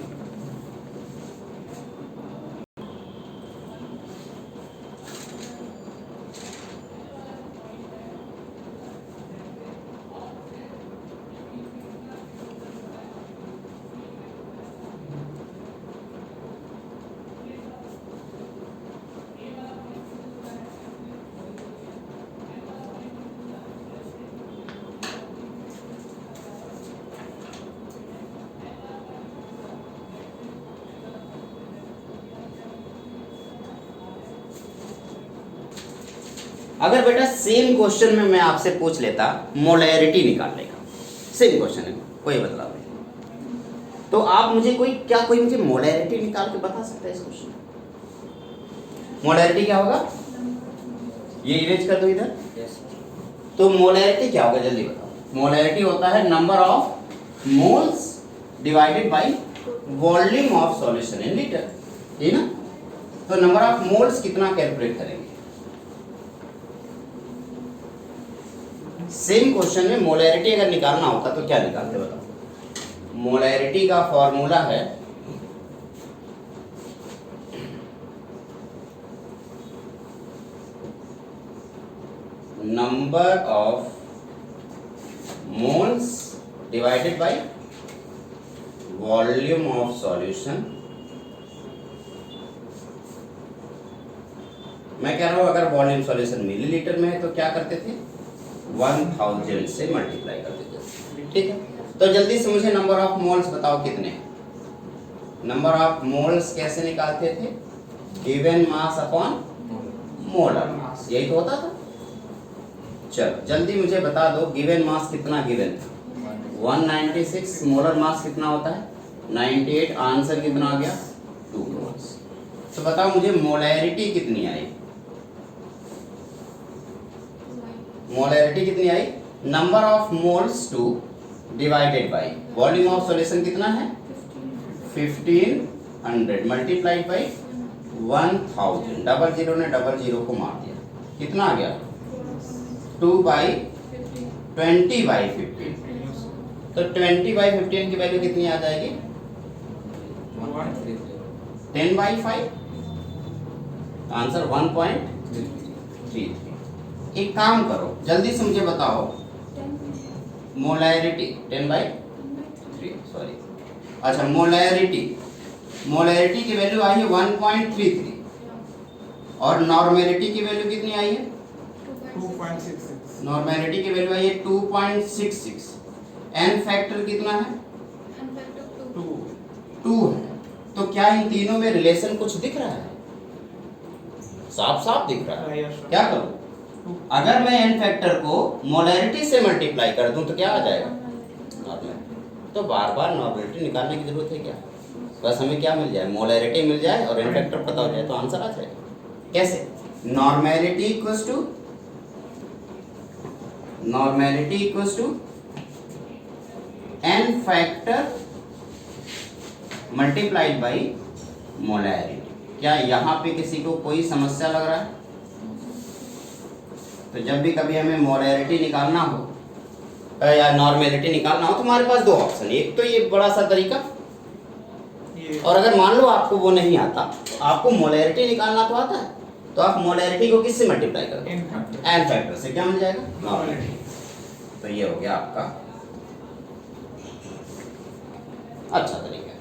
अगर बेटा सेम क्वेश्चन में मैं आपसे पूछ लेता मोलैरिटी निकालने का, सेम क्वेश्चन है, कोई बदलाव नहीं, तो आप मुझे कोई मुझे मोलैरिटी निकाल के बता सकता है इस क्वेश्चन में? मोलैरिटी क्या होगा? ये इरेज कर दो इधर। तो मोलैरिटी क्या होगा जल्दी बताओ। मोलैरिटी होता है number of moles divided by volume of solution in litre, ये ना। तो नंबर ऑफ मोल्स कितना कैलकुलेट करेंगे? सेम क्वेश्चन में मोलैरिटी अगर निकालना होता तो क्या निकालते बताओ। मोलैरिटी का फॉर्मूला है number of moles divided by volume of solution. मैं कह रहा हूं अगर वॉल्यूम सॉल्यूशन मिलीलीटर में है तो क्या करते थे? 1000 से मल्टीप्लाई कर देते थे, ठीक है। तो जल्दी से मुझे नंबर ऑफ मोल्स बताओ कितने। नंबर ऑफ मोल्स कैसे निकालते थे? Given mass upon molar mass, यही तो होता था। चलो जल्दी मुझे बता दो गिवन मास कितना गिवन था? 196। मोलर मास कितना होता है? 98। आंसर कितना आ गया? 2 मोल्स। तो बताओ मुझे मोलैरिटी कितनी आई? मोलैरिटी कितनी आई? Number of moles 2 divided by volume of solution कितना है? 1500 मल्टीप्लाइड बाय 1000। डबल जीरो ने डबल जीरो को मार दिया, कितना आ गया? 20/15। तो 20/15 की वैल्यू कितनी आ जाएगी? 10/5। आंसर 1.33। एक काम करो जल्दी से मुझे बताओ मोलैरिटी 10/3 सॉरी। अच्छा मोलैरिटी की वैल्यू आई है 1.33 और नॉर्मेलिटी की वैल्यू कितनी आई है? 2.66। नॉर्मेलिटी की वैल्यू आई है 2.66। एन फैक्टर कितना है? 2 है। तो क्या इन तीनों में रिलेशन कुछ दिख रहा है? साफ साफ दिख रहा है। क्या करूं? अगर मैं एन फैक्टर को मोलैरिटी से मल्टीप्लाई कर दूं तो क्या आ जाएगा? नॉर्मेलिटी। तो बार बार नॉर्मेलिटी निकालने की जरूरत है क्या? बस हमें क्या मिल जाए? मोलैरिटी मिल जाए और एन फैक्टर पता हो जाए तो आंसर आ जाएगा। कैसे? Normality equals to N factor multiplied by molarity. क्या यहाँ पे किसी को कोई समस्या लग रहा है? तो जब भी कभी हमें मोलैरिटी निकालना हो या नॉर्मेलिटी निकालना हो तो हमारे पास 2 ऑप्शन, एक तो ये बड़ा सा तरीका, और अगर मान लो आपको वो नहीं आता, आपको मोलैरिटी निकालना तो आता है, तो आप मोलैरिटी को किससे मल्टीप्लाई कर दो? एन फैक्टर से। क्या मिल जाएगा? नॉर्मेलिटी। तो ये हो गया आपका अच्छा तरीका है,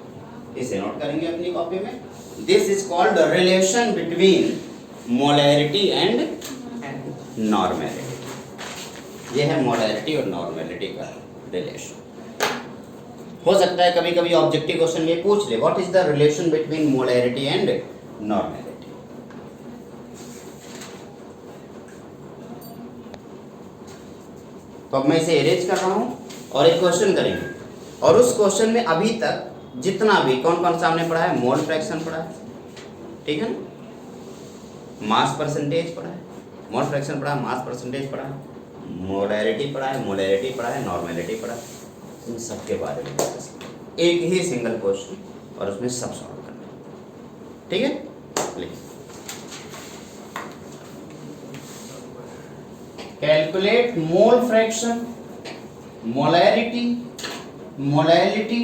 इसे नोट करेंगे अपनी कॉपी में। This is called relation between molarity and normality. ये है मोलैरिटी और नॉर्मेलिटी का रिलेशन। हो सकता है कभी कभी ऑब्जेक्टिव क्वेश्चन में पूछ ले what is the relation between molarity and normality. तो अब मैं इसे अरेंज कर रहा हूं और एक क्वेश्चन करेंगे, और उस क्वेश्चन में अभी तक जितना भी कौन कौन सा हमने पढ़ा है? मोल फ्रैक्शन पढ़ा है, ठीक है ना, मास परसेंटेज पढ़ा है, मोल फ्रैक्शन पढ़ा है, मास परसेंटेज पढ़ा है, मोलैरिटी पढ़ा है, मोलैरिटी पढ़ा है, नॉर्मेलिटी पढ़ा है। इन सब के बारे में डिस्कस करें, एक ही सिंगल क्वेश्चन और उसमें सब सॉल्व करना है, ठीक है। लिखिए calculate mole fraction, molarity, molality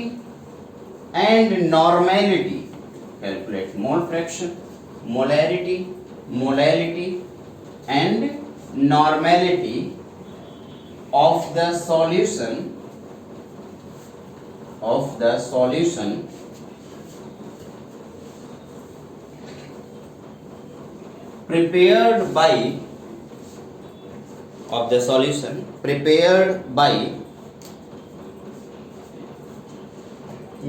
and normality. Calculate mole fraction, molarity, molality and normality of the solution prepared by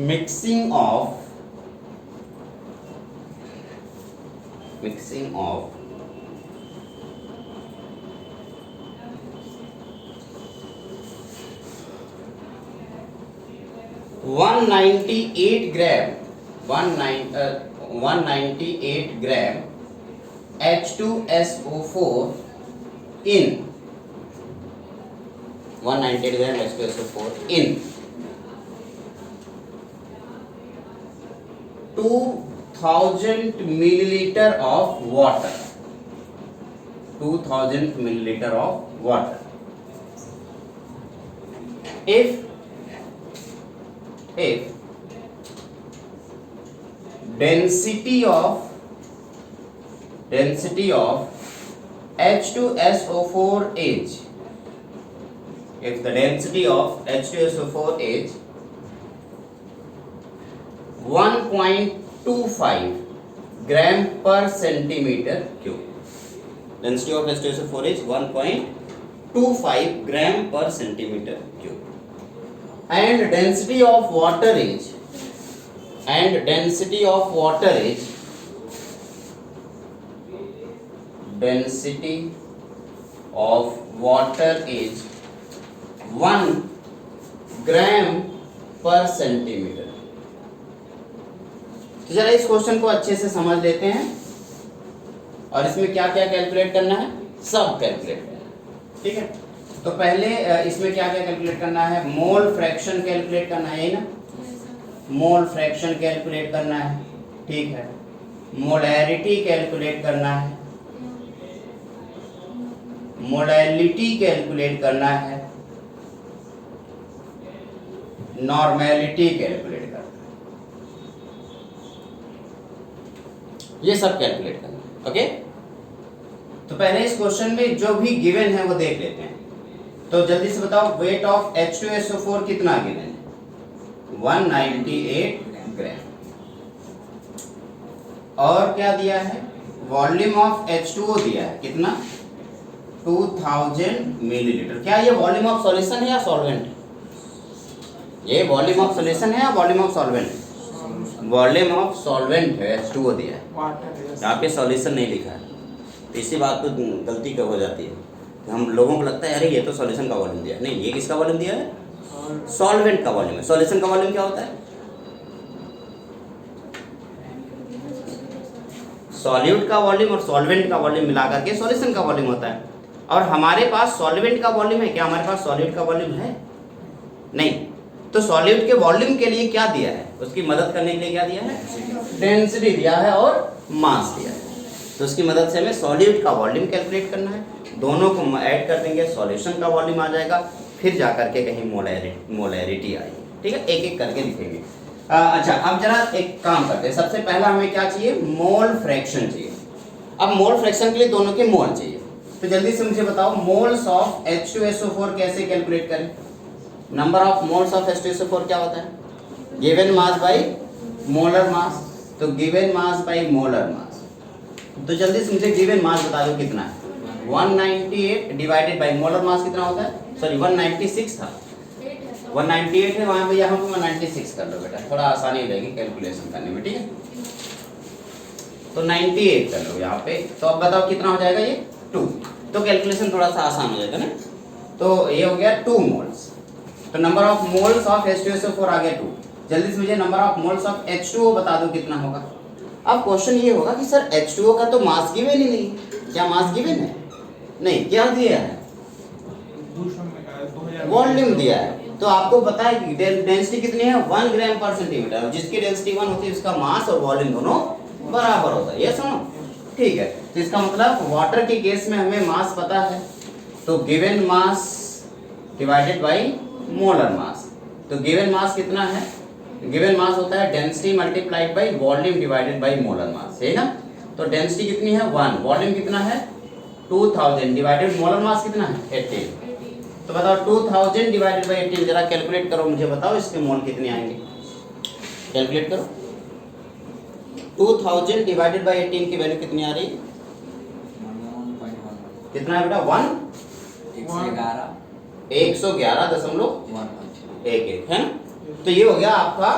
mixing of 198 gram 198 gram H2SO4 in 198 gram H2SO4 in 2000 milliliter of water. 2000 milliliter of water. If density of H2SO4 is, if the density of H2SO4 is 1.25 gram per centimeter cube. Density of H2SO4 is 1.25 gram per centimeter cube. And density of water is 1 gram per centimeter. तो जरा इस question को अच्छे से समझ लेते हैं और इसमें क्या क्या कैलकुलेट करना है, सब कैलकुलेट करना है, ठीक है। तो पहले इसमें क्या क्या कैलकुलेट करना है, मोल फ्रैक्शन कैलकुलेट करना है, यही ना, मोल फ्रैक्शन कैलकुलेट करना है, ठीक है। मोलैरिटी कैलकुलेट करना है, मोलैलिटी कैलकुलेट करना है, नॉर्मेलिटी कैलकुलेट करना है, ये सब कैलकुलेट करना है, ओके। तो पहले इस क्वेश्चन में जो भी गिवन है वो देख लेते हैं। तो जल्दी से बताओ, वेट ऑफ H2SO4 कितना गिवन है, 198 ग्राम। और क्या दिया है, वॉल्यूम ऑफ H2O दिया है, कितना, 2000 मिलीलीटर। क्या ये वॉल्यूम ऑफ सॉल्यूशन है या सॉल्वेंट, ये वॉल्यूम ऑफ सॉल्यूशन है या volume of solvent, volume of solvent है, H2O दिया है, यहाँ पे सॉल्यूशन नहीं लिखा है। तो इसी बात पे गलती कब हो जाती है, हम लोगों को लगता है अरे ये तो सॉल्यूशन का वॉल्यूम दिया है, नहीं, ये किसका वॉल्यूम दिया है, सॉल्वेंट का वॉल्यूम है। सॉल्यूशन का वॉल्यूम क्या होता है, सॉल्यूट का वॉल्यूम और सॉल्वेंट का वॉल्यूम मिलाकर के सॉल्यूशन का वॉल्यूम होता है। और हमारे पास सॉल्वेंट का वॉल्यूम है क्या, हमारे पास सॉल्यूट का वॉल्यूम है नहीं। तो सॉल्यूट के वॉल्यूम के लिए क्या दिया है, उसकी मदद करने के लिए क्या दिया है, डेंसिटी दिया है और मास दिया है। तो उसकी मदद से हमें सॉल्यूट का वॉल्यूम कैलकुलेट करना है, दोनों को ऐड कर देंगे, सॉल्यूशन का वॉल्यूम आ जाएगा, फिर जाकर के कहीं मोलैरिटी आएगी, ठीक है। एक एक करके लिखेंगे। अच्छा, अब जरा एक काम करते हैं, सबसे पहला हमें क्या चाहिए, मोल फ्रैक्शन चाहिए। अब मोल फ्रैक्शन के लिए दोनों के मोल चाहिए। तो जल्दी से मुझे बताओ, मोल्स ऑफ H2SO4 कैसे कैलकुलेट करें। Number of moles of H2SO4 क्या होता है, given mass by molar mass. तो given mass by molar mass, तो जल्दी से मुझे गिवन मास बता दो कितना है, 198 डिवाइडेड बाई मोलर मास कितना होता है, सॉरी 196 था, 198 है, वहाँ पे यहाँ पे 196 कर लो बेटा, थोड़ा आसानी रहेगी कैलकुलेशन करने में, ठीक है। तो 98 कर लो यहाँ पे। तो अब बताओ कितना हो जाएगा, ये 2। तो कैलकुलेशन थोड़ा सा आसान हो जाएगा ना। तो ये हो गया 2 मोल्स। तो number of moles of H2SO4 आ गया 2। जल्दी से मुझे number of moles of H2O बता दो कितना होगा। अब क्वेश्चन ये होगा कि सर H2O का तो मास गिवन ही नहीं, क्या मास गिवन है, नहीं, क्या दिया है, वॉल्यूम दिया है। तो आपको पता है कि डेंसिटी कितनी है, 1 ग्राम पर सेंटीमीटर। जिसकी डेंसिटी 1 होती है उसका मास और वॉल्यूम दोनों बराबर होता है, ये सुनो, ठीक है। तो इसका मतलब वाटर के केस में हमें मास पता है, तो given mass divided by molar mass. तो गिवन मास कितना है, गिवन मास होता है density multiplied by volume divided by molar मास, है ना। तो डेंसिटी कितनी है 1, वॉल्यूम कितना है 2000 डिवाइडेड मोलर मास कितना है 18। तो बताओ 2000 डिवाइडेड बाई 18, जरा कैलकुलेट करो, मुझे बताओ इसके मोल कितने आएंगे, कैलकुलेट करो। 2000 डिवाइडेड बाई 18 की वैल्यू कितनी आ रही है, कितना है बेटा, 111.11 है ना। तो ये हो गया आपका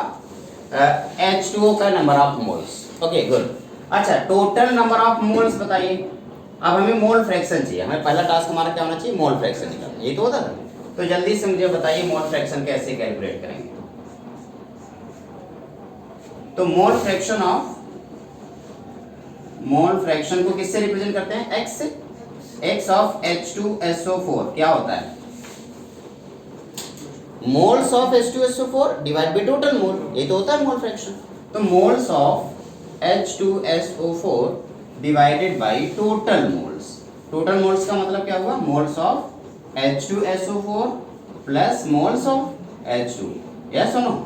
H2O का number of moles, okay good. अच्छा, टोटल नंबर ऑफ मोल्स बताइए। अब हमें मोल फ्रैक्शन चाहिए, हमें पहला टास्क हमारा क्या होना चाहिए, मोल फ्रैक्शन निकालना, ये तो होता था। तो जल्दी से मुझे बताइए मोल फ्रैक्शन कैसे कैलकुलेट करेंगे। तो मोल फ्रैक्शन को किससे रिप्रेजेंट करते हैं? x से। x ऑफ H2SO4 क्या होता है? Moles of H2SO4 divide by total mole, ये तो होता है मोल फ्रैक्शन। तो moles of H2SO4 divided by total moles. Total moles का मतलब क्या हुआ? Moles of H2SO4 plus moles of H2। Yes सुनो,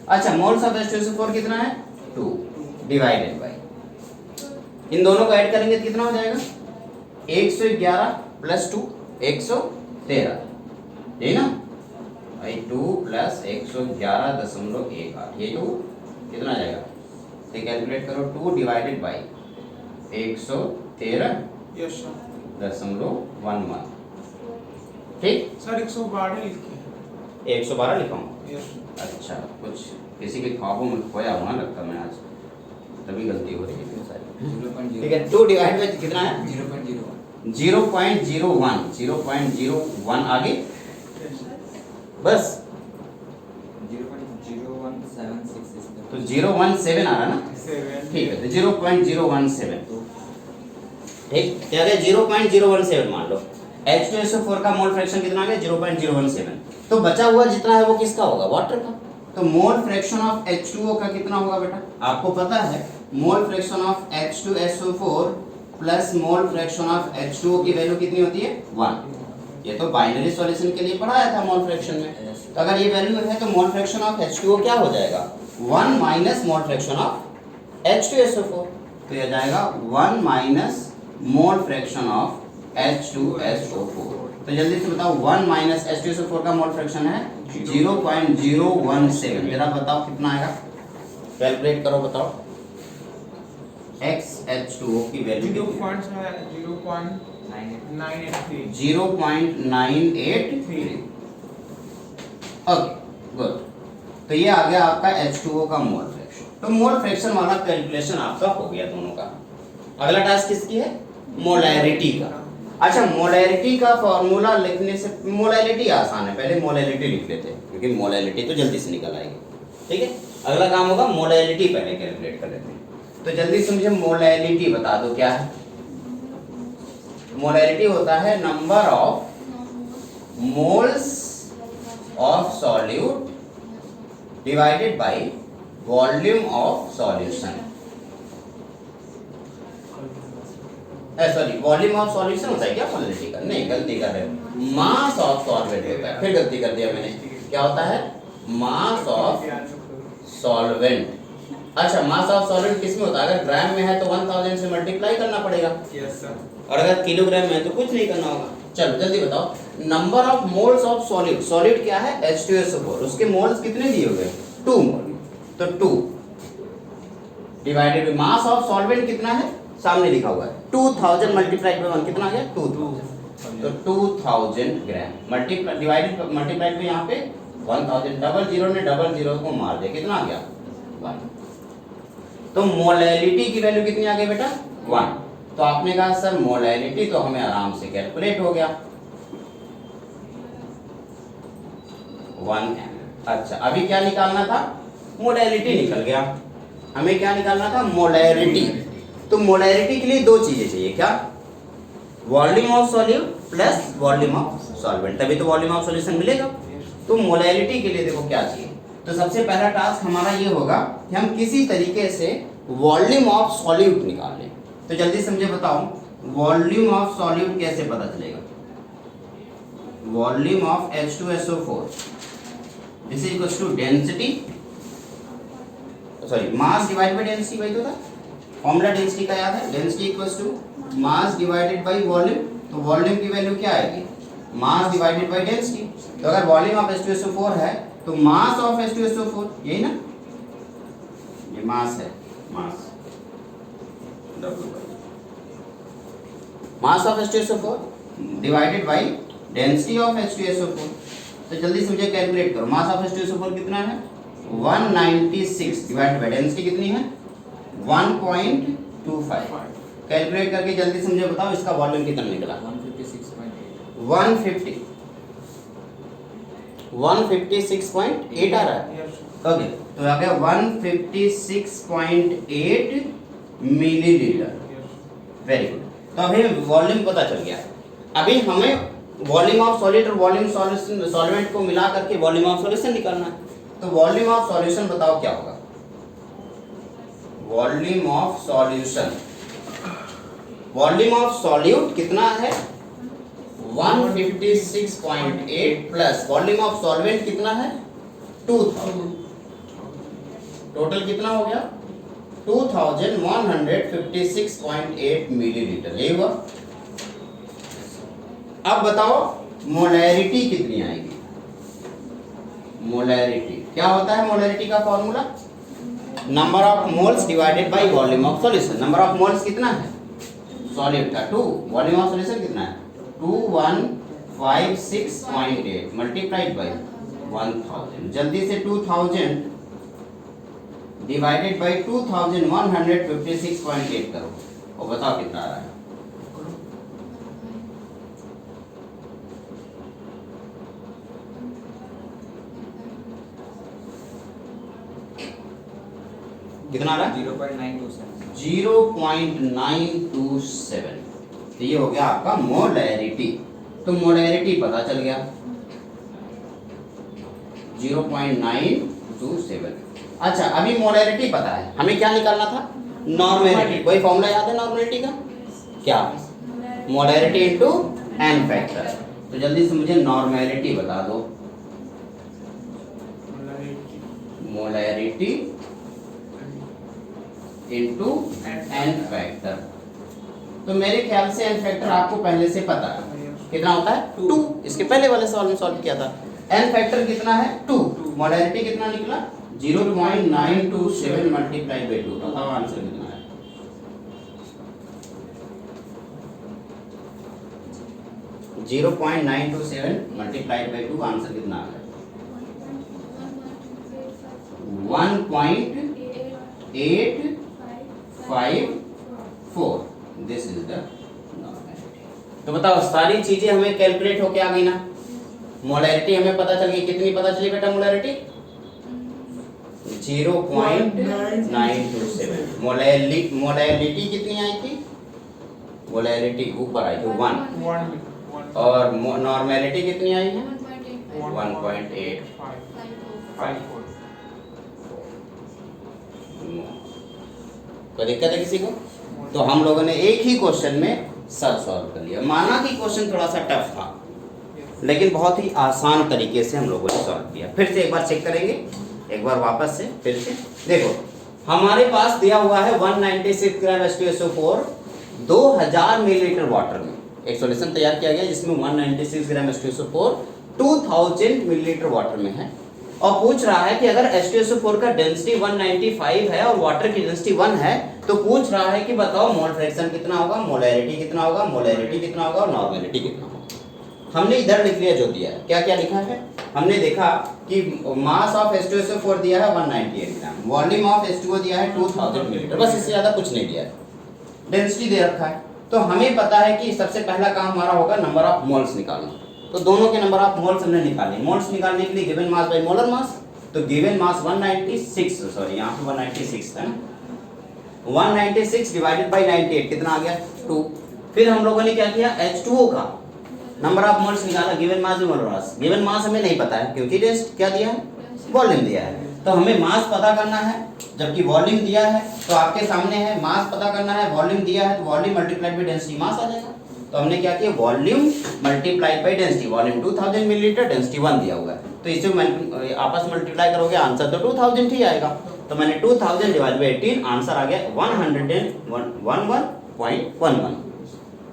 अच्छा मोल्स ऑफ H2SO4 कितना है? 2 डिवाइडेड बाय, इन दोनों को ऐड करेंगे तो कितना हो जाएगा? 111 प्लस 2 113, यही ना भाई? 2 प्लस 111.18, ये जो कितना आ जाएगा? तो कैलकुलेट करो, 2 डिवाइडेड बाई 113.11, यस ठीक। सर 112 लिखिए। 112 लिखा हूँ? यस। अच्छा, कुछ किसी के ख्वाबों में खोया होना लगता मैं आज, तभी गलती हो रही है इतनी सारी। ठीक है, 2 डिवाइड बाई कितना है? 0.01 आगे बस, 0.0176 तो 017 आ रहा है ना? 7 ठीक है, तो 0.017, ठीक, क्या गया? 0.017 मान लो। H2SO4 का मोल फ्रैक्शन कितना आ गया? 0.017। तो बचा हुआ जितना है वो किसका होगा? वाटर का। तो मोल फ्रैक्शन ऑफ H2O का कितना होगा बेटा? आपको पता है mole fraction of H2SO4 plus mole fraction of H2O की वैल्यू कितनी होती है? 1। ये तो बाइनरी सॉल्यूशन के लिए पढ़ाया था मोल फ्रैक्शन में। तो अगर ये वैल्यू है तो मोल फ्रैक्शन ऑफ H2O क्या हो जाएगा? 1 minus mole fraction of H2SO4। तो ये जाएगा 1 minus mole fraction of H2SO4। तो जल्दी से बताओ, 1 माइनस H2SO4 का मोल फ्रैक्शन है 0.017। जरा बताओ कितना आएगा? कैलकुलेट करो, बताओ। XH2O की वैल्यू 0.983। Okay good. तो ये आ गया आपका H2O का मोल फ्रैक्शन। तो मोल फ्रैक्शन वाला कैलकुलेशन आपका हो गया दोनों का। अगला टास्क किसकी है? मोलैरिटी का। अच्छा, मोलैरिटी का फॉर्मूला लिखने से, मोलैरिटी आसान है, पहले मोलैरिटी लिख लेते हैं क्योंकि मोलैरिटी तो जल्दी से निकल आएगी। ठीक है, अगला काम होगा मोलैरिटी पहले कैलकुलेट कर लेते हैं। तो जल्दी से मुझे मोलैरिटी बता दो क्या है? मोलैरिटी होता है number of moles of solute divided by volume of solution. Sorry, volume of solution होता है क्या मोलैरिटी का? नहीं, गलती कर रहे हो, मास ऑफ सॉल्वेंट होता है। फिर गलती कर दिया मैंने, क्या होता है? Mass of solvent. अच्छा, मास ऑफ सॉल्वेंट किस में होता है? अगर ग्राम में है तो 1000 से मल्टीप्लाई करना पड़ेगा। Yes sir. और अगर किलोग्राम में है तो कुछ नहीं करना होगा। चलो जल्दी बताओ, number of moles of solute. Solute क्या है? H2SO4। उसके मोल्स कितने दिए हुए? 2 मोल। तो 2 divided by mass of solvent कितना है? सामने लिखा हुआ है 2000 मल्टीप्लाइड बाय 1 कितना आ गया? 2000। तो 2000 ग्राम मल्टीप्लाइड बाय यहाँ पे 1000, डबल जीरो ने डबल जीरो को मार दिया, कितना आ गया? 1। तो मोलैरिटी की वैल्यू कितनी आ गई बेटा? 1। तो आपने कहा सर मोलैरिटी तो हमें आराम से कैलकुलेट हो गया, 1 m। अच्छा, अभी क्या निकालना था? मोलैरिटी निकल गया। हमें क्या निकालना था? मोलैरिटी। तो मोलैरिटी के लिए 2 चीजें चाहिए, क्या? Volume of solute plus volume of solvent, तभी तो वॉल्यूम ऑफ सॉल्यूशन मिलेगा। तो मोलैरिटी के लिए देखो क्या चाहिए। तो सबसे पहला टास्क हमारा ये होगा कि हम किसी तरीके से वॉल्यूम ऑफ सॉल्यूट निकाल लें। तो जल्दी से मुझे बताओ, वॉल्यूम ऑफ सॉल्यूट कैसे पता चलेगा? Volume of H2SO4 this is equals to density, sorry mass divided by density. वही तो था फॉर्मूला डेंसिटी का, याद है? Density equals to mass divided by volume. तो वॉल्यूम की वैल्यू क्या आएगी? Mass divided by density. तो अगर वॉल्यूम ऑफ H2SO4 है तो मास ऑफ H2SO4, यही ना? ये मास है, mass mass of H2SO4 divided by density of H2SO4। तो जल्दी से मुझे कैलकुलेट करो, मास ऑफ H2SO4 कितना है? 196 डिवाइडेड बाय डेंसिटी कितनी है? 1.25। कैलकुलेट करके जल्दी से मुझे बताओ इसका वॉल्यूम कितना निकला? 156.8 आ रहा है। ओके, तो आ गया 156.8 मिलीलीटर। Very good. तो अभी वॉल्यूम पता चल गया। अभी हमें वॉल्यूम ऑफ सॉलिड और वॉल्यूम सॉल्वेंट को मिला करके वॉल्यूम ऑफ सॉल्यूशन निकालना है। तो वॉल्यूम ऑफ सॉल्यूशन बताओ क्या होगा? Volume of solution, volume of solute कितना है? 156.8 प्लस वॉल्यूम ऑफ सॉल्वेंट कितना है? 2000। टोटल कितना हो गया? 2156.8 मिलीलीटर। ये हुआ। अब बताओ मोलैरिटी कितनी आएगी? मोलैरिटी क्या होता है? मोलैरिटी का formula number of moles divided by volume of solution. Number of moles कितना है? सॉलिड का 2, वॉल्यूम ऑफ सॉल्यूशन कितना है? 2156.8 मल्टीप्लाइड बाय 1000। जल्दी से 2000 डिवाइडेड बाय 2156.8 करो और बताओ कितना आ रहा है? कितना आ रहा है? 0.927। 0.927। तो ये हो गया आपका मोलैरिटी। तो मोलैरिटी पता चल गया 0.927। अच्छा, अभी मोलैरिटी पता है, हमें क्या निकालना था? नॉर्मेलिटी। कोई फॉर्मूला याद है नॉर्मेलिटी का? क्या? Molarity into N factor. तो जल्दी से मुझे नॉर्मेलिटी बता दो। Molarity into N factor. तो मेरे ख्याल से एन फैक्टर आपको पहले से पता है। कितना होता है? 2। इसके पहले वाले सवाल में सॉल्व किया था। एन फैक्टर कितना है? 2। मोलैरिटी कितना निकला? 0.927 मल्टीप्लाइड बाय 2। बताओ आंसर कितना है? जीरो 0.927 मल्टीप्लाइड बाय 2 आंसर कितना आ गया? 1.854। This is the normality. तो बताओ सारी चीजें हमें कैलकुलेट होके आ गई ना? मोलैरिटी हमें पता चल गई। कितनी पता चली बेटा मोलैरिटी? 0.927। मोलैरिटी कितनी आई थी? मोलैरिटी ऊपर आई थी 1। और नॉर्मेलिटी कितनी आई है? 1.854। कोई दिक्कत है किसी को? तो हम लोगों ने एक ही क्वेश्चन में सब सॉल्व कर लिया। माना कि क्वेश्चन थोड़ा सा टफ था, लेकिन बहुत ही आसान तरीके से हम लोगों ने सॉल्व किया। फिर से एक बार चेक करेंगे, एक बार वापस से फिर से देखो। हमारे पास दिया हुआ है 196 ग्राम H2SO4 2000 मिलीलीटर वाटर में एक सॉल्यूशन तैयार किया गया, जिसमें 196 ग्राम H2SO4 2000 मिलीलीटर वाटर में है। और पूछ रहा है कि अगर H2SO4 का डेंसिटी 195 है और वाटर की डेंसिटी 1 है, तो पूछ रहा है कि बताओ मोल फ्रैक्शन कितना होगा, मोलैरिटी कितना होगा, मोलैरिटी कितना होगा और नॉर्मेलिटी कितना होगा। हमने इधर लिख लिया जो दिया है। क्या क्या लिखा है? हमने देखा कि मास ऑफ H2SO4 दिया है 198 ग्राम, वॉल्यूम ऑफ H2O दिया है 2000 मिलीलीटर, बस इससे ज्यादा कुछ नहीं दिया है। डेंसिटी दे रखा है। तो हमें पता है कि सबसे पहला काम हमारा होगा नंबर ऑफ मोल्स निकालना। तो दोनों के नंबर ऑफ मोल्स हमने निकाले। मोल्स निकालने के लिए given mass by molar mass, तो गिवन मास 196, सॉरी यहाँ पे 196 था, 196 डिवाइडेड बाय 98 कितना आ गया? 2। फिर हम लोगों ने क्या किया? H2O का नंबर ऑफ मोल्स निकाला, given mass by molar mass. Given mass हमें नहीं पता है क्योंकि टेस्ट क्या दिया है? वॉल्यूम दिया है। तो हमें मास पता करना है, जबकि वॉल्यूम दिया है तो आपके सामने है। मास पता करना है, वॉल्यूम दिया है तो volume multiplied by density mass आ जाएगा। तो हमने क्या किया? Volume multiplied by density. Volume 2000 millilitre, density 1 दिया हुआ है, तो इसे आपस में मल्टीप्लाई करोगे आंसर तो 2000 ही आएगा। तो मैंने 2000 डिवाइड बाय 18, आंसर आ गया 111.11।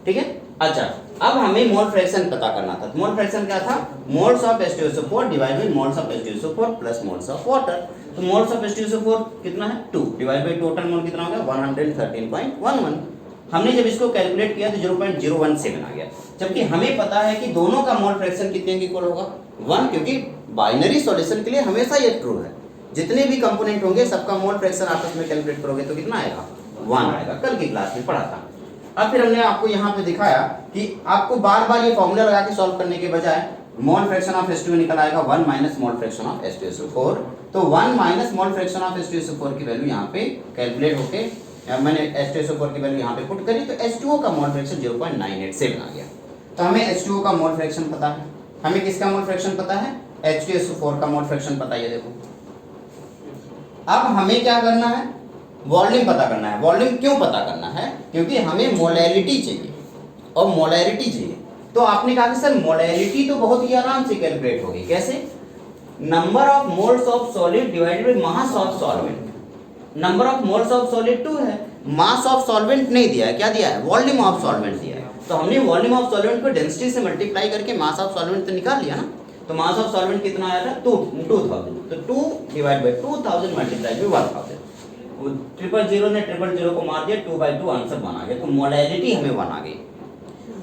ठीक है। अच्छा, अब हमें मोल फ्रैक्शन पता करना था। मोल फ्रैक्शन क्या था? Moles of H2SO4 divide by moles of H2SO4 plus moles of water. तो मोल्स ऑफ H2SO4 कितना है? 2 डिवाइड बाय टोटल मोल कितना हो गया? 113.11। हमने जब इसको कैलकुलेट किया तो 0.017 आ गया, जबकि हमें पता है कि दोनों का मोल फ्रैक्शन कितने के इक्वल होगा? 1, क्योंकि बाइनरी सॉल्यूशन के लिए हमेशा ये ट्रू है। जितने भी कंपोनेंट होंगे सबका मोल फ्रैक्शन आपस में कैलकुलेट करोगे तो कितना आएगा? 1 आएगा। कल की क्लास में पढ़ा था। अब फिर हमने आपको यहाँ पे दिखाया कि आपको बार बार ये फॉर्मूला लगा के सॉल्व करने के बजाय मोल फ्रैक्शन ऑफ H2O निकल आएगा 1 minus mole fraction of H2SO4। तो 1 minus mole fraction of H2SO4 की वैल्यू यहाँ पे कैलकुलेट होके मैंने H2SO4 की वैल्यू यहाँ पे पुट करी, तो H2O का मोल फ्रैक्शन 0.987 आ गया। तो हमें H2O का मोल फ्रैक्शन पता है, हमें किसका मोल फ्रैक्शन पता है, H2SO4 का मोल फ्रैक्शन पता है। देखो अब हमें क्या करना है, वॉल्यूम पता करना है। वॉल्यूम क्यों पता करना है, क्योंकि हमें मोलैरिटी चाहिए और मोलैरिटी चाहिए। तो आपने कहा कि सर मोलैरिटी तो बहुत ही आराम से कैलकुलेट होगी, कैसे, number of moles of solid divided by mass of solvent. Number of moles of solid 2 है, मास ऑफ सॉल्वेंट नहीं दिया है, क्या दिया है, वॉल्यूम ऑफ सॉल्वेंट दिया है। तो हमने वॉल्यूम ऑफ सॉल्वेंट को डेंसिटी से मल्टीप्लाई करके मास ऑफ सॉल्वेंट तो निकाल लिया ना। तो मास ऑफ सॉल्वेंट कितना आया था, 2000। तो 2 डिवाइड बाय 2000 मल्टीप्लाई बाय 1000। 000 ने 000 को मार दिया, 2/2 आंसर 1 आ गया। तो मोलैरिटी हमें 1 आ गई।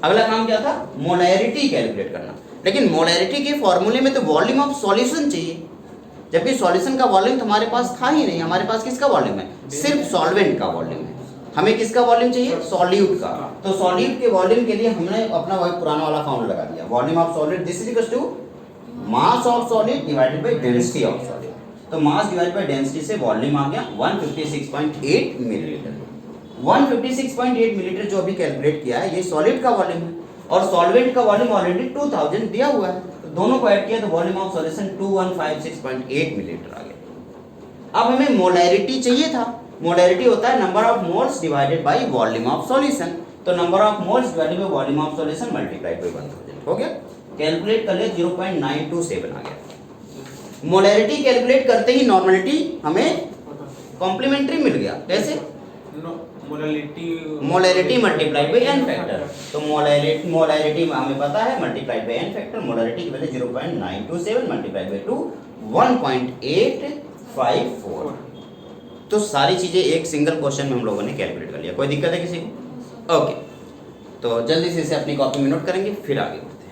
अगला काम क्या था, मोलैरिटी कैलकुलेट करना। लेकिन मोलैरिटी के फॉर्मूले में तो वॉल्यूम ऑफ सॉल्यूशन चाहिए, जबकि सॉल्यूशन का वॉल्यूम तो हमारे पास था ही नहीं। हमारे पास किसका वॉल्यूम है, सिर्फ सॉल्वेंट का वॉल्यूम है। हमें किसका वॉल्यूम चाहिए, सॉल्यूट का। तो सॉल्यूट के वॉल्यूम के लिए हमने अपना वही पुराना वाला फॉर्मूला लगा दिया, volume of solid this is equal to mass of solid divided by density of solid. तो मास डिवाइडेड बाय डेंसिटी से वॉल्यूम आ गया 156.8 मिलीलीटर। 156.8 मिलीलीटर जो अभी कैलकुलेट किया है, ये सॉलिड का वॉल्यूम है और सॉल्वेंट का वॉल्यूम ऑलरेडी 2000 दिया हुआ है। तो दोनों को ऐड किया तो वॉल्यूम ऑफ सॉल्यूशन 2156.8 मिलीलीटर आ गया। अब हमें मोलैरिटी चाहिए था। मोलैरिटी होता है number of moles divided by volume of solution. तो number of moles divided by volume of solution multiplied by 1000 हो गया। कैलकुलेट कर ले 0.927 आ गया। मोलैरिटी कैलकुलेट करते ही नॉर्मलिटी हमें कॉम्प्लीमेंट्री मिल गया। कैसे, molarity multiplied by n factor. तो मोलैरिटी हमें पता है multiplied by n factor. Molarity की वैल्यू 0.927 मल्टीप्लाइड बाय 2 1.854। तो सारी चीजें एक सिंगल क्वेश्चन में हम लोगों ने कैलकुलेट कर लिया। कोई दिक्कत है किसी को? ओके, तो जल्दी से इसे अपनी कॉपी में नोट करेंगे, फिर आगे बढ़ते हैं।